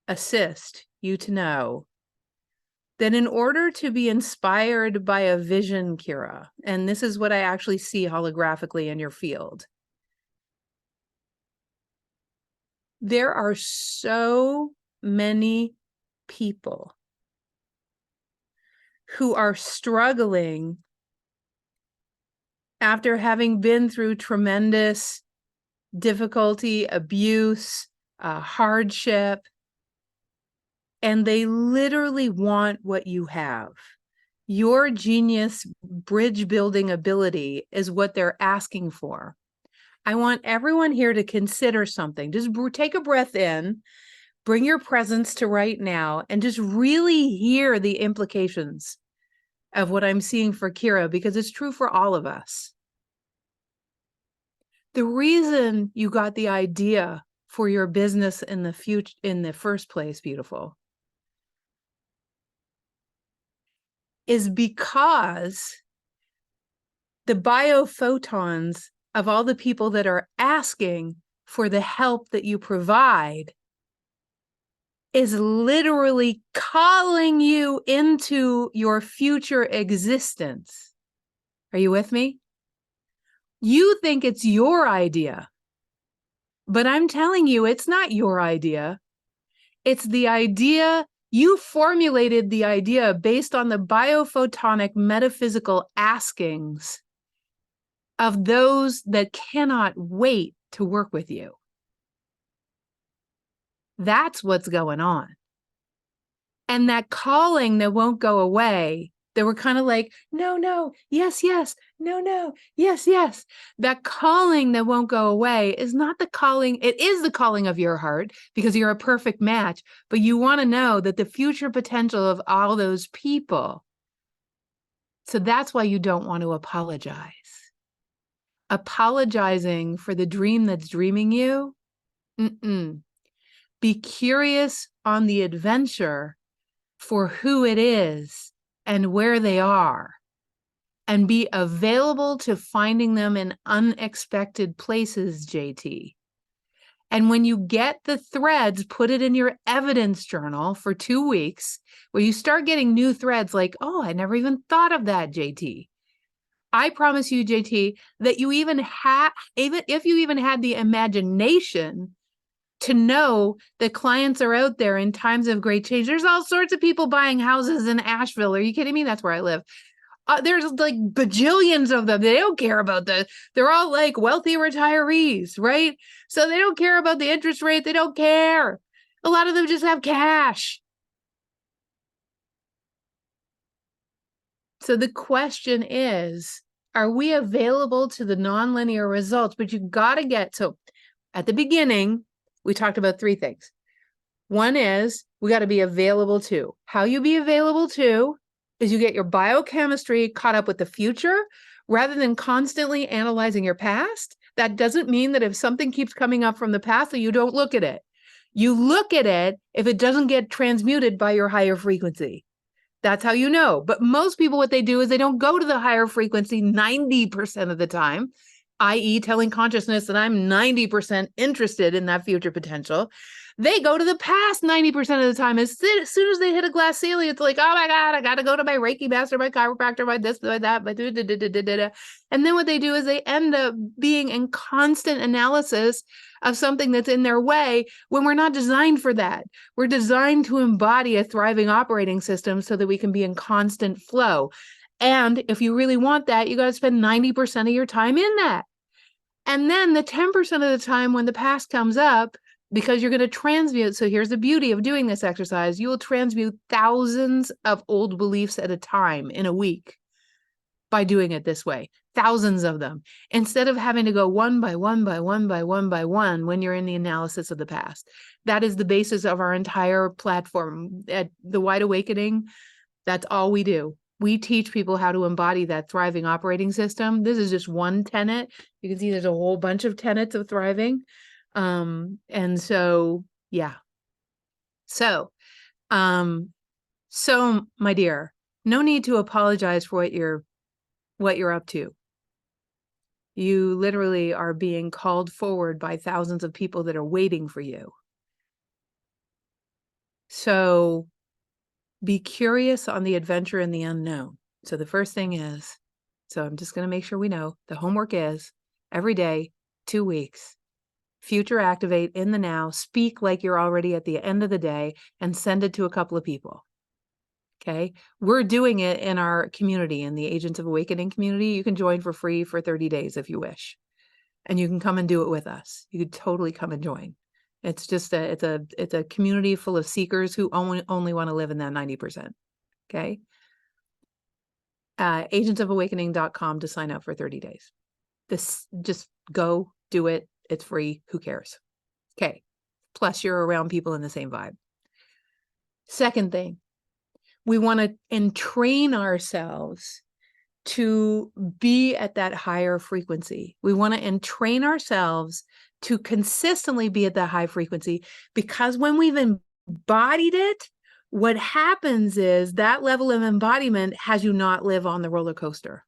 assist you to know that in order to be inspired by a vision, Kira, and this is what I actually see holographically in your field, there are so many people who are struggling after having been through tremendous difficulty, abuse, hardship, and they literally want what you have. Your genius bridge building ability is what they're asking for. I want everyone here to consider something. Just take a breath in, bring your presence to right now, and just really hear the implications of what I'm seeing for Kira, because it's true for all of us. The reason you got the idea for your business in the first place, beautiful, is because the biophotons of all the people that are asking for the help that you provide is literally calling you into your future existence. Are you with me? You think it's your idea, but I'm telling you, it's not your idea. It's the idea, you formulated the idea based on the biophotonic metaphysical askings of those that cannot wait to work with you. That's what's going on. And that calling that won't go away, they were kind of like, no, no, yes, yes, no, no, yes, yes. That calling that won't go away is not the calling. It is the calling of your heart because you're a perfect match. But you want to know that the future potential of all those people. So that's why you don't want to apologize. Apologizing for the dream that's dreaming you. Be curious on the adventure for who it is and where they are, and be available to finding them in unexpected places, JT. And when you get the threads, put it in your evidence journal for 2 weeks, where you start getting new threads like, oh, I never even thought of that, JT. I promise you, JT, that you even if you even had the imagination to know that clients are out there in times of great change. There's all sorts of people buying houses in Asheville. Are you kidding me? That's where I live. There's like bajillions of them. They don't care about they're all like wealthy retirees, right? So they don't care about the interest rate. They don't care. A lot of them just have cash. So the question is, are we available to the nonlinear results? But you got to get, so at the beginning, we talked about 3 things. One is we got to be available to. How you be available to is you get your biochemistry caught up with the future rather than constantly analyzing your past. That doesn't mean that if something keeps coming up from the past that you don't look at it. You look at it if it doesn't get transmuted by your higher frequency. That's how you know. But most people, what they do is they don't go to the higher frequency 90% of the time, i.e. telling consciousness that I'm 90% interested in that future potential. They go to the past 90% of the time. As soon as they hit a glass ceiling, it's like, oh my God, I got to go to my Reiki master, my chiropractor, my this, my that, my da-da-da-da-da-da. And then what they do is they end up being in constant analysis of something that's in their way when we're not designed for that. We're designed to embody a thriving operating system so that we can be in constant flow. And if you really want that, you got to spend 90% of your time in that. And then the 10% of the time when the past comes up, because you're going to transmute. So here's the beauty of doing this exercise. You will transmute thousands of old beliefs at a time in a week by doing it this way, thousands of them, instead of having to go one by one by one by one by one when you're in the analysis of the past. That is the basis of our entire platform at the Wide Awakening. That's all we do. We teach people how to embody that thriving operating system. This is just one tenet. You can see there's a whole bunch of tenets of thriving. And so, yeah. So my dear, No need to apologize for what you're up to. You literally are being called forward by thousands of people that are waiting for you. So be curious on the adventure and the unknown. So the first thing is, so I'm just going to make sure we know, the homework is every day, 2 weeks, future activate in the now, speak like you're already at the end of the day, and send it to a couple of people. Okay. We're doing it in our community, in the Agents of Awakening community. You can join for free for 30 days if you wish. And you can come and do it with us. You could totally come and join. It's just it's a community full of seekers who only want to live in that 90%. Okay. Agentsofawakening.com to sign up for 30 days. Just go do it. It's free. Who cares? Okay. Plus you're around people in the same vibe. Second thing, we want to entrain ourselves to be at that higher frequency. We want to entrain ourselves to consistently be at that high frequency, because when we've embodied it, what happens is that level of embodiment has you not live on the roller coaster.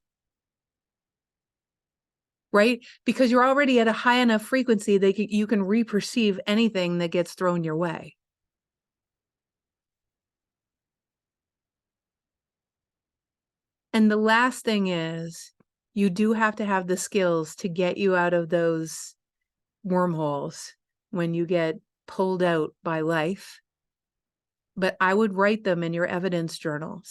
Right? Because you're already at a high enough frequency that you can re-perceive anything that gets thrown your way. And the last thing is, you do have to have the skills to get you out of those wormholes when you get pulled out by life. But I would write them in your evidence journal.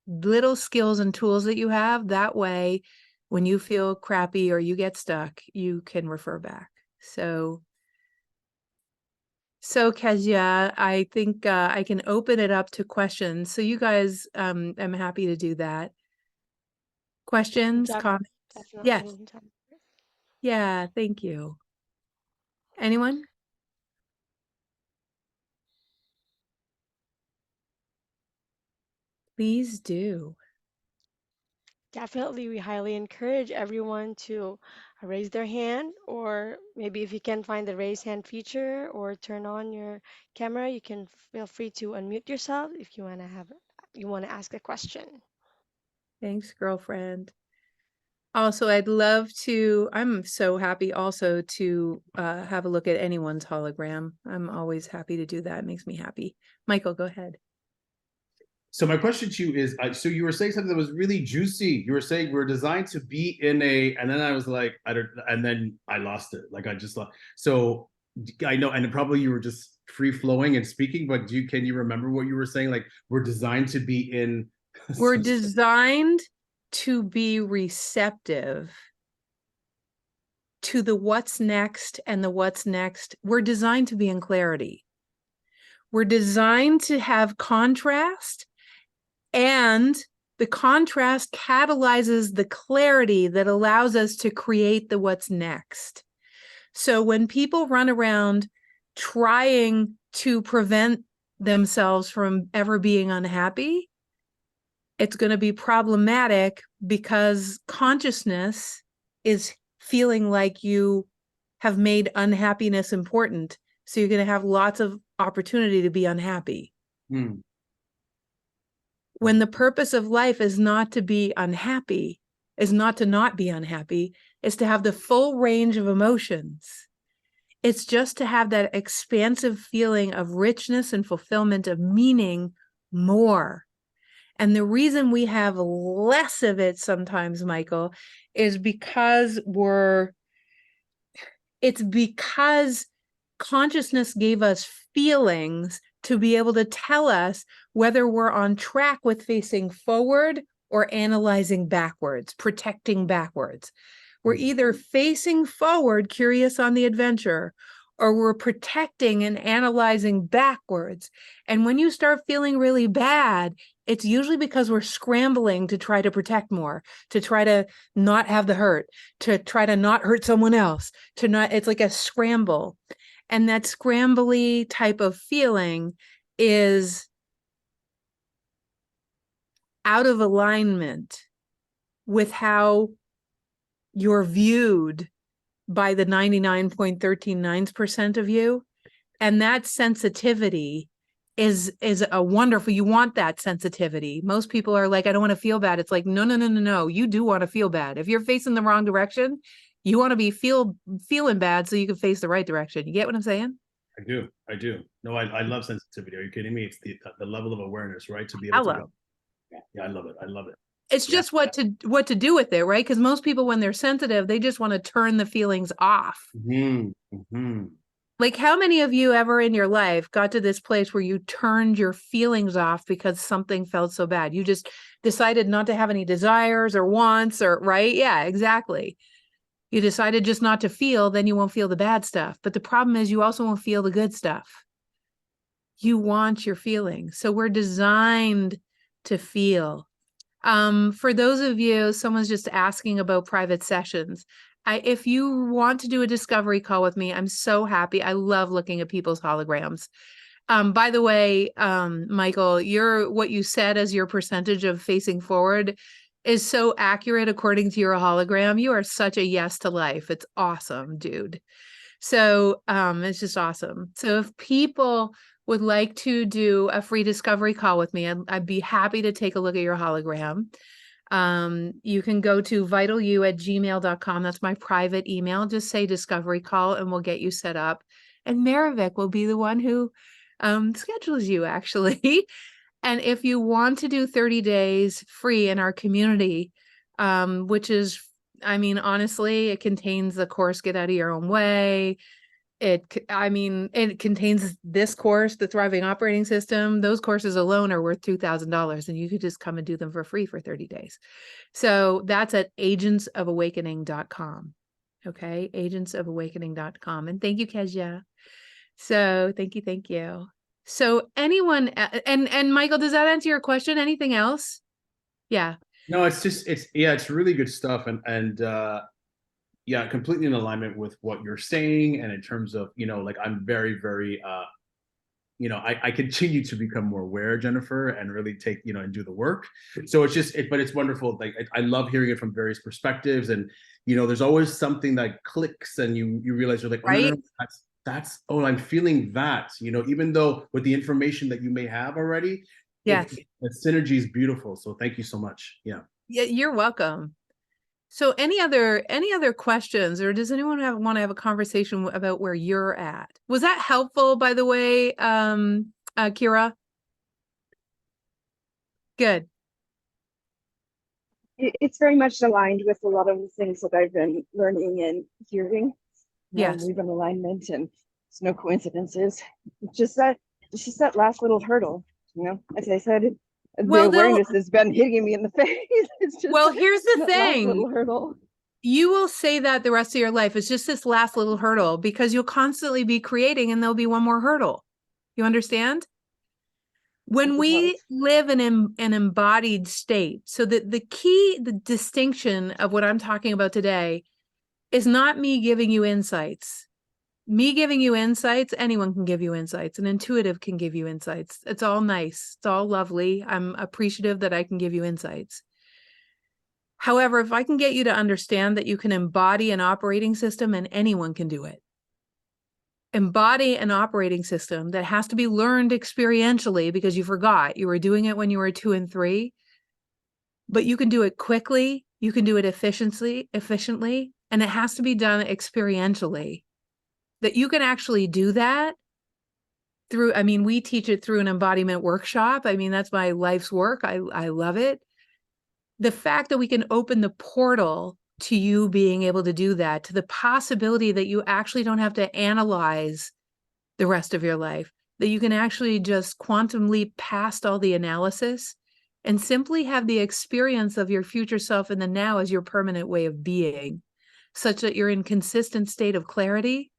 Little skills and tools that you have. That way, when you feel crappy or you get stuck, you can refer back. So Kezia, I think I can open it up to questions. So you guys, I'm happy to do that. Questions, comments? Definitely Yes. anytime. Yeah, thank you. Anyone? Please do. Definitely, we highly encourage everyone to raise their hand, or maybe if you can find the raise hand feature or turn on your camera, you can feel free to unmute yourself if you want to ask a question. Thanks, girlfriend. Also, I'm so happy also to have a look at anyone's hologram. I'm always happy to do that. It makes me happy. Michael, go ahead. So my question to you is, so you were saying something that was really juicy. You were saying we're designed to be in a, and then I was like, I don't, and then I lost it. Like I just lost. So I know, and probably you were just free flowing and speaking, but can you remember what you were saying? Like we're designed to be in. We're designed to be receptive to the what's next and the what's next. We're designed to be in clarity. We're designed to have contrast, and the contrast catalyzes the clarity that allows us to create the what's next. So when people run around trying to prevent themselves from ever being unhappy, it's going to be problematic, because consciousness is feeling like you have made unhappiness important. So you're going to have lots of opportunity to be unhappy. Hmm. When the purpose of life is not to be unhappy, is not to not be unhappy, is to have the full range of emotions. It's just to have that expansive feeling of richness and fulfillment, of meaning more. And the reason we have less of it sometimes, Michael, is because it's because consciousness gave us feelings to be able to tell us whether we're on track with facing forward or analyzing backwards, protecting backwards. We're either facing forward, curious on the adventure, or we're protecting and analyzing backwards. And when you start feeling really bad, it's usually because we're scrambling to try to protect more, to try to not have the hurt, to try to not hurt someone else, it's like a scramble. And that scrambly type of feeling is out of alignment with how you're viewed by the 99.139% of you. And that sensitivity is a wonderful, you want that sensitivity. Most people are like, I don't want to feel bad. It's like, no. You do want to feel bad. If you're facing the wrong direction, you want to be feeling bad so you can face the right direction. You get what I'm saying? I do. No, I love sensitivity. Are you kidding me? It's the level of awareness, right? To be able to Hello. go. Yeah, I love it. I love it. It's just what to do with it, right? Because most people, when they're sensitive, they just want to turn the feelings off. Like, how many of you ever in your life got to this place where you turned your feelings off because something felt so bad? You just decided not to have any desires or wants, or right? Yeah, exactly. You decided just not to feel, then you won't feel the bad stuff. But the problem is you also won't feel the good stuff. You want your feelings. So we're designed to feel. For those of you, someone's just asking about private sessions. If you want to do a discovery call with me, I'm so happy. I love looking at people's holograms. By the way, Michael, what you said as your percentage of facing forward is so accurate according to your hologram. You are such a yes to life. It's awesome, dude. So it's just awesome. So if people would like to do a free discovery call with me, I'd be happy to take a look at your hologram. You can go to vitalu@gmail.com. That's my private email. Just say discovery call and we'll get you set up. And Maravik will be the one who schedules you, actually. And if you want to do 30 days free in our community, which is, I mean, honestly, it contains the course, Get Out of Your Own Way. It contains this course, the Thriving Operating System. Those courses alone are worth $2,000, and you could just come and do them for free for 30 days. So that's at agentsofawakening.com. Okay, agentsofawakening.com. And thank you, Kezia. So thank you. So anyone, and Michael, does that answer your question? Anything else? Yeah. No, it's really good stuff. And yeah, completely in alignment with what you're saying. And in terms of, like I'm very, very, I continue to become more aware, Jennifer, and really take, and do the work. So but it's wonderful. Like I love hearing it from various perspectives, and there's always something that clicks, and you realize you're like, oh, right? no, that's I'm feeling that, even though with the information that you may have already, Yes. the synergy is beautiful. So thank you so much. Yeah, You're welcome. So any other questions, or does anyone want to have a conversation about where you're at? Was that helpful, by the way, Kira? Good. It's very much aligned with a lot of the things that I've been learning and hearing. Yes. We've been alignment, and it's no coincidences. It's just that last little hurdle, as I said, the awareness has been hitting me in the face. It's just, here's the thing. Last little hurdle. You will say that the rest of your life. It's just this last little hurdle, because you'll constantly be creating and there'll be one more hurdle. You understand? When we live in an embodied state, so the distinction of what I'm talking about today is not me giving you insights. Me giving you insights, anyone can give you insights. An intuitive can give you insights. It's all nice. It's all lovely. I'm appreciative that I can give you insights. However, if I can get you to understand that you can embody an operating system, and anyone can do it. Embody an operating system that has to be learned experientially because you forgot you were doing it when you were 2 and 3, but you can do it quickly, you can do it efficiently, and it has to be done experientially. That you can actually do that through, we teach it through an embodiment workshop. That's my life's work. I love it. The fact that we can open the portal to you being able to do that, to the possibility that you actually don't have to analyze the rest of your life, that you can actually just quantum leap past all the analysis and simply have the experience of your future self in the now as your permanent way of being, such that you're in consistent state of clarity.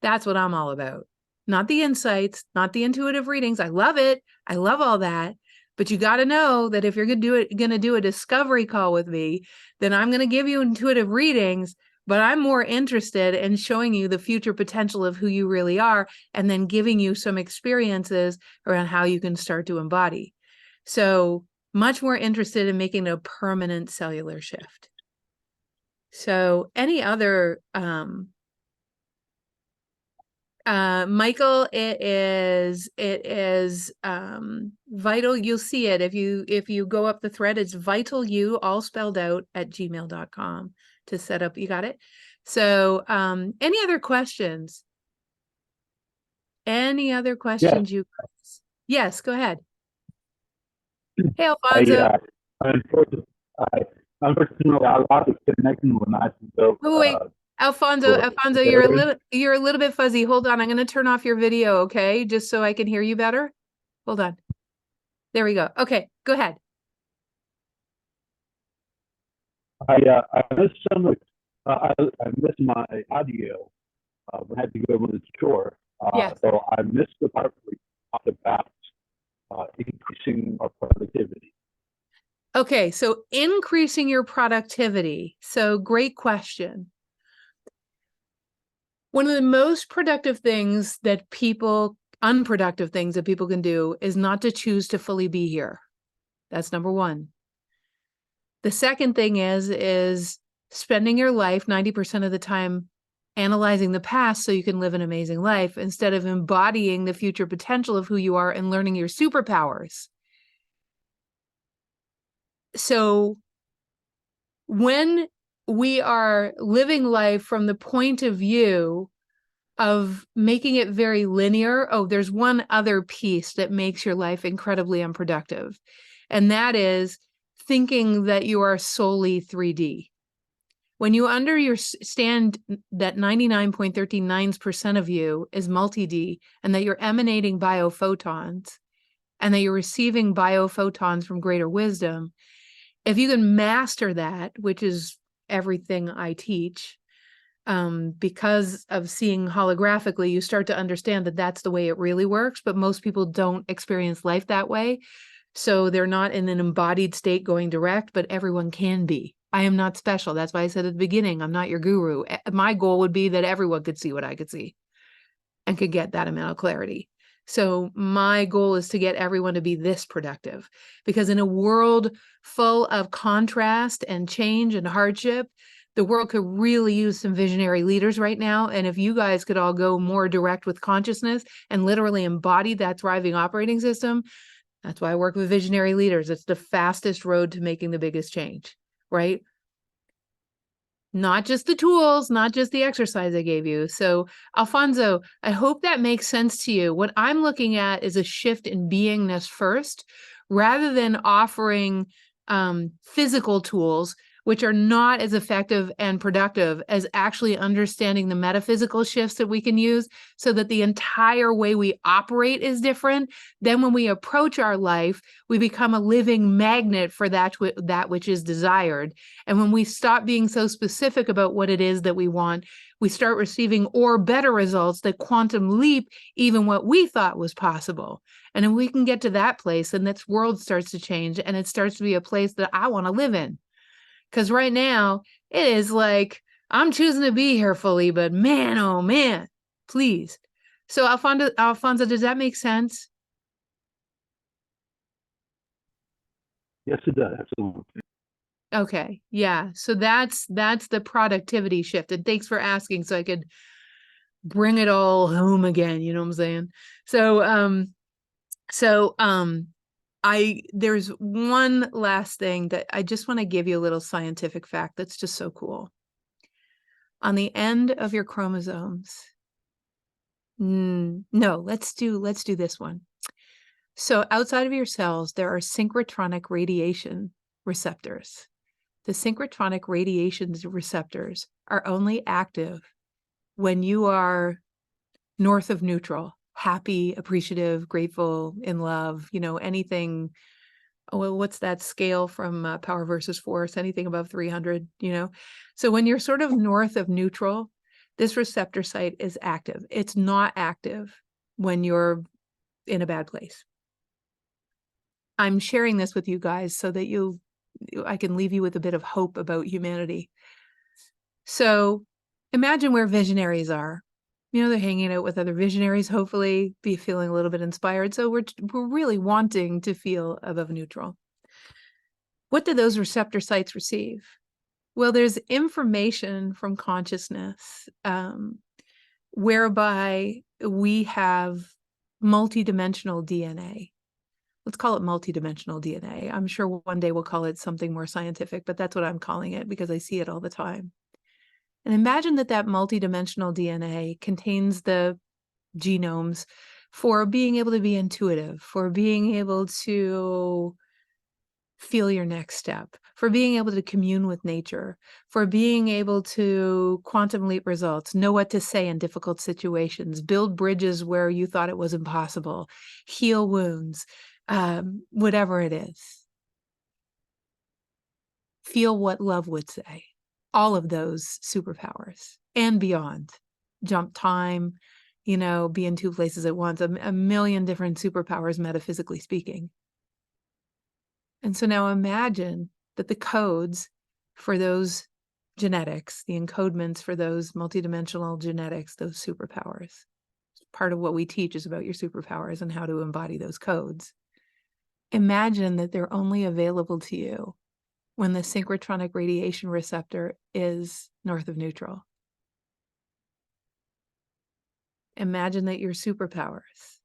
That's what I'm all about. Not the insights, not the intuitive readings. I love it. I love all that. But you got to know that if you're going to do a discovery call with me, then I'm going to give you intuitive readings, but I'm more interested in showing you the future potential of who you really are, and then giving you some experiences around how you can start to embody. So much more interested in making a permanent cellular shift. So any other Michael, it is vital. You'll see it if you go up the thread. It's vital you all spelled out at gmail.com to set up. You got it. So any other questions? Any other questions? You guys? Yes, go ahead. Hey, Alfonso. Unfortunately, I lost the connection when I spoke. Oh, wait. Alfonso, you're a little bit fuzzy. Hold on. I'm going to turn off your video, okay? Just so I can hear you better. Hold on. There we go. Okay, go ahead. I missed I missed my audio when I had to go to the store. Yes. So I missed the part where we talked about increasing our productivity. Okay, so increasing your productivity. So great question. One of the most unproductive things that people can do is not to choose to fully be here. That's number one. The second thing is spending your life 90% of the time analyzing the past so you can live an amazing life instead of embodying the future potential of who you are and learning your superpowers. So when we are living life from the point of view of making it very linear, there's one other piece that makes your life incredibly unproductive. And that is thinking that you are solely 3D. When you understand that 99.39% of you is multi-D and that you're emanating biophotons and that you're receiving biophotons from greater wisdom, if you can master that, which is everything I teach, because of seeing holographically, you start to understand that that's the way it really works, but most people don't experience life that way. So they're not in an embodied state going direct, but everyone can be. I am not special. That's why I said at the beginning, I'm not your guru. My goal would be that everyone could see what I could see and could get that amount of clarity. So my goal is to get everyone to be this productive, because in a world full of contrast and change and hardship, the world could really use some visionary leaders right now. And if you guys could all go more direct with consciousness and literally embody that thriving operating system, that's why I work with visionary leaders. It's the fastest road to making the biggest change, right? Not just the tools, not just the exercise I gave you. So, Alfonso, I hope that makes sense to you. What I'm looking at is a shift in beingness first, rather than offering physical tools, which are not as effective and productive as actually understanding the metaphysical shifts that we can use so that the entire way we operate is different. Then when we approach our life, we become a living magnet for that which is desired. And when we stop being so specific about what it is that we want, we start receiving or better results that quantum leap even what we thought was possible. And if we can get to that place, then this world starts to change and it starts to be a place that I want to live in. Because right now it is like, I'm choosing to be here fully, but man, oh man, please. So Alfonso, does that make sense? Yes, it does. Absolutely. Okay. Yeah. So that's the productivity shift. And thanks for asking so I could bring it all home again. You know what I'm saying? There's one last thing that I just want to give you a little scientific fact that's just so cool. On the end of your chromosomes. No, let's do this one. So outside of your cells, there are synchrotronic radiation receptors. The synchrotronic radiation receptors are only active when you are north of neutral, happy, appreciative, grateful, in love, anything. Well, what's that scale from Power versus Force? Anything above 300, So when you're sort of north of neutral, this receptor site is active. It's not active when you're in a bad place. I'm sharing this with you guys so that I can leave you with a bit of hope about humanity. So imagine where visionaries are. They're hanging out with other visionaries, hopefully be feeling a little bit inspired. So we're really wanting to feel above neutral. What do those receptor sites receive? Well, there's information from consciousness whereby we have multidimensional DNA. Let's call it multidimensional DNA. I'm sure one day we'll call it something more scientific, but that's what I'm calling it because I see it all the time. And imagine that that multidimensional DNA contains the genomes for being able to be intuitive, for being able to feel your next step, for being able to commune with nature, for being able to quantum leap results, know what to say in difficult situations, build bridges where you thought it was impossible, heal wounds, whatever it is. Feel what love would say. All of those superpowers and beyond. Jump time, be in two places at once, a million different superpowers, metaphysically speaking. And so now imagine that the codes for those genetics, the encodements for those multidimensional genetics, those superpowers, part of what we teach is about your superpowers and how to embody those codes. Imagine that they're only available to you when the synchrotronic radiation receptor is north of neutral. Imagine that your superpowers.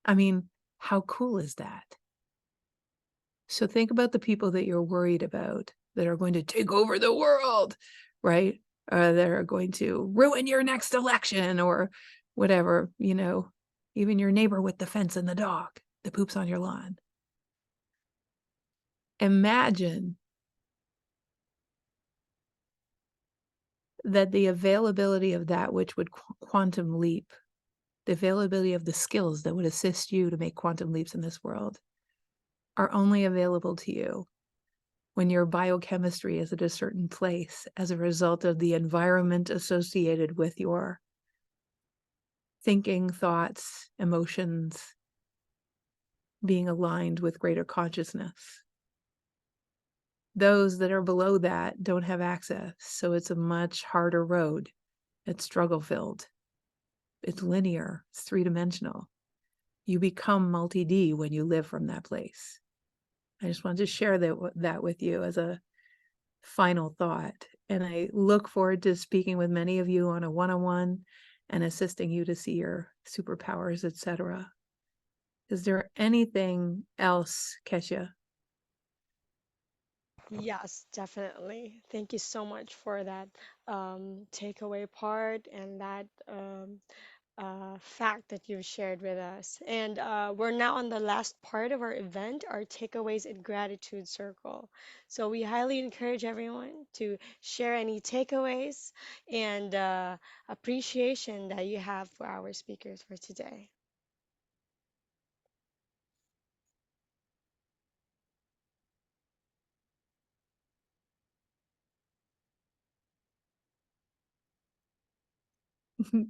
I mean, how cool is that? So think about the people that you're worried about that are going to take over the world, right? That are going to ruin your next election or whatever, even your neighbor with the fence and the dog that poops on your lawn. Imagine that the availability of that which would quantum leap, the availability of the skills that would assist you to make quantum leaps in this world are only available to you when your biochemistry is at a certain place as a result of the environment associated with your thinking, thoughts, emotions, being aligned with greater consciousness. Those that are below that don't have access, so it's a much harder road. It's struggle-filled. It's linear. It's three-dimensional. You become multi-D when you live from that place. I just wanted to share that with you as a final thought. And I look forward to speaking with many of you on a one-on-one and assisting you to see your superpowers, etc. Is there anything else, Kesha? Yes, definitely. Thank you so much for that takeaway part and that fact that you've shared with us. And we're now on the last part of our event, our takeaways and gratitude circle. So we highly encourage everyone to share any takeaways and appreciation that you have for our speakers for today.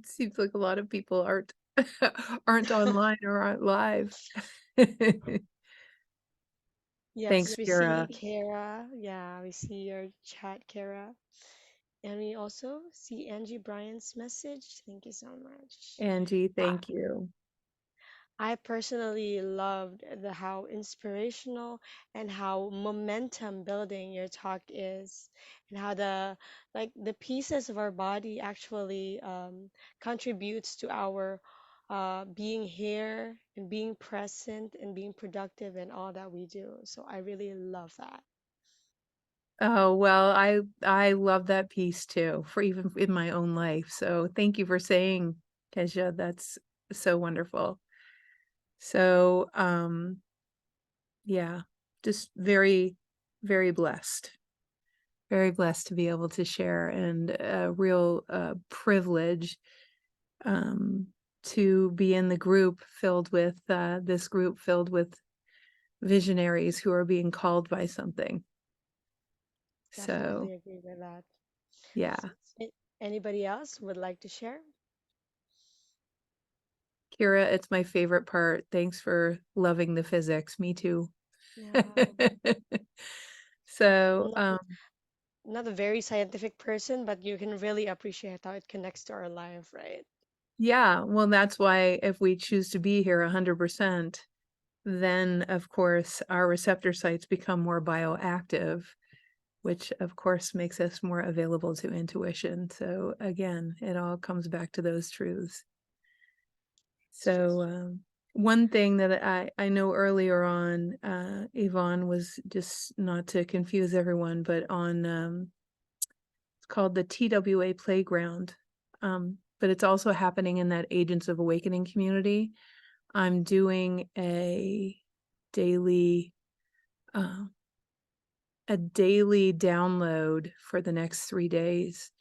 Seems like a lot of people aren't online or aren't live. Yes, Thanks, we see Kira. Kara. Yeah, we see your chat, Kara. And we also see Angie Bryan's message. Thank you so much. Angie, I, thank you. I personally loved how inspirational and how momentum building your talk is, and how the pieces of our body actually contributes to our being here and being present and being productive in all that we do. So I really love that. Oh, well, I love that piece too, for even in my own life. So thank you for saying, Kesha, that's so wonderful. So, yeah, just very, very blessed. Very blessed to be able to share and a real privilege to be in the group filled with this group filled with visionaries who are being called by something. So, Definitely agree with that. yeah. Anybody else would like to share? Kira, it's my favorite part. Thanks for loving the physics. Me too. Yeah. So, Not a very scientific person, but you can really appreciate how it connects to our life, right? yeah, well, that's why if we choose to be here 100%, then of course our receptor sites become more bioactive, which of course makes us more available to intuition. So again, it all comes back to those truths. So one thing that I know earlier on, Yvonne, was just not to confuse everyone, but on it's called the TWA Playground. But it's also happening in that Agents of Awakening community. I'm doing a daily download for the next 3 days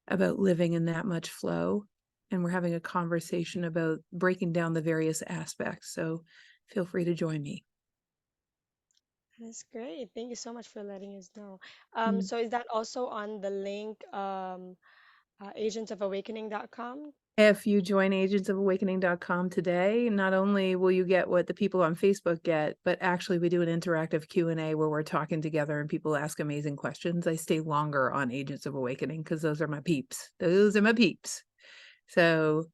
about living in that much flow. And we're having a conversation about breaking down the various aspects. So feel free to join me. That's great. Thank you so much for letting us know. Mm. So is that also on the link agentsofawakening.com? If you join agentsofawakening.com today, not only will you get what the people on Facebook get, but actually we do an interactive Q&A where we're talking together and people ask amazing questions. I stay longer on Agents of Awakening because those are my peeps. Those are my peeps. So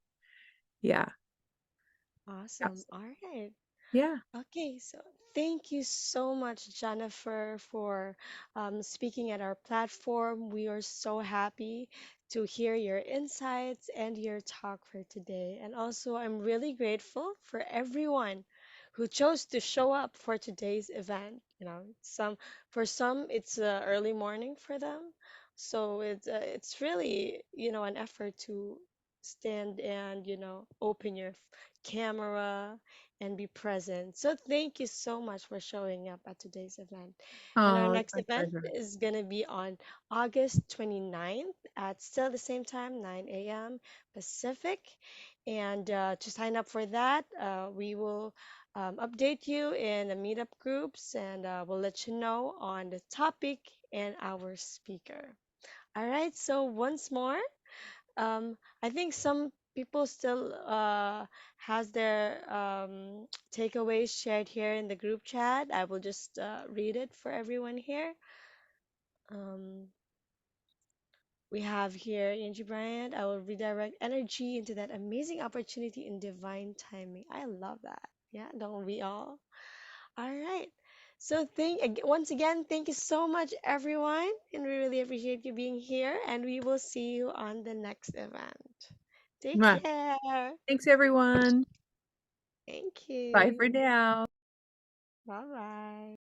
yeah. Awesome. All right. Yeah. Okay, so thank you so much, Jennifer, for speaking at our platform. We are so happy to hear your insights and your talk for today. And also, I'm really grateful for everyone who chose to show up for today's event. For some, it's early morning for them, so it's really an effort to stand and open your camera and be present. So thank you so much for showing up at today's event. And our Oh, it's next my event pleasure. is going to be on August 29th at still the same time, 9 a.m. Pacific. And to sign up for that, we will update you in the meetup groups and we'll let you know on the topic and our speaker. All right, so once more, I think some people still has their takeaways shared here in the group chat. I will just read it for everyone here. Um, we have here Angie Bryant. I will redirect energy into that amazing opportunity in divine timing. I love that. Yeah, don't we all? All right. So once again, thank you so much, everyone, and we really appreciate you being here. And we will see you on the next event. Take Mwah. care. Thanks, everyone. Thank Bye you. for now. Bye bye.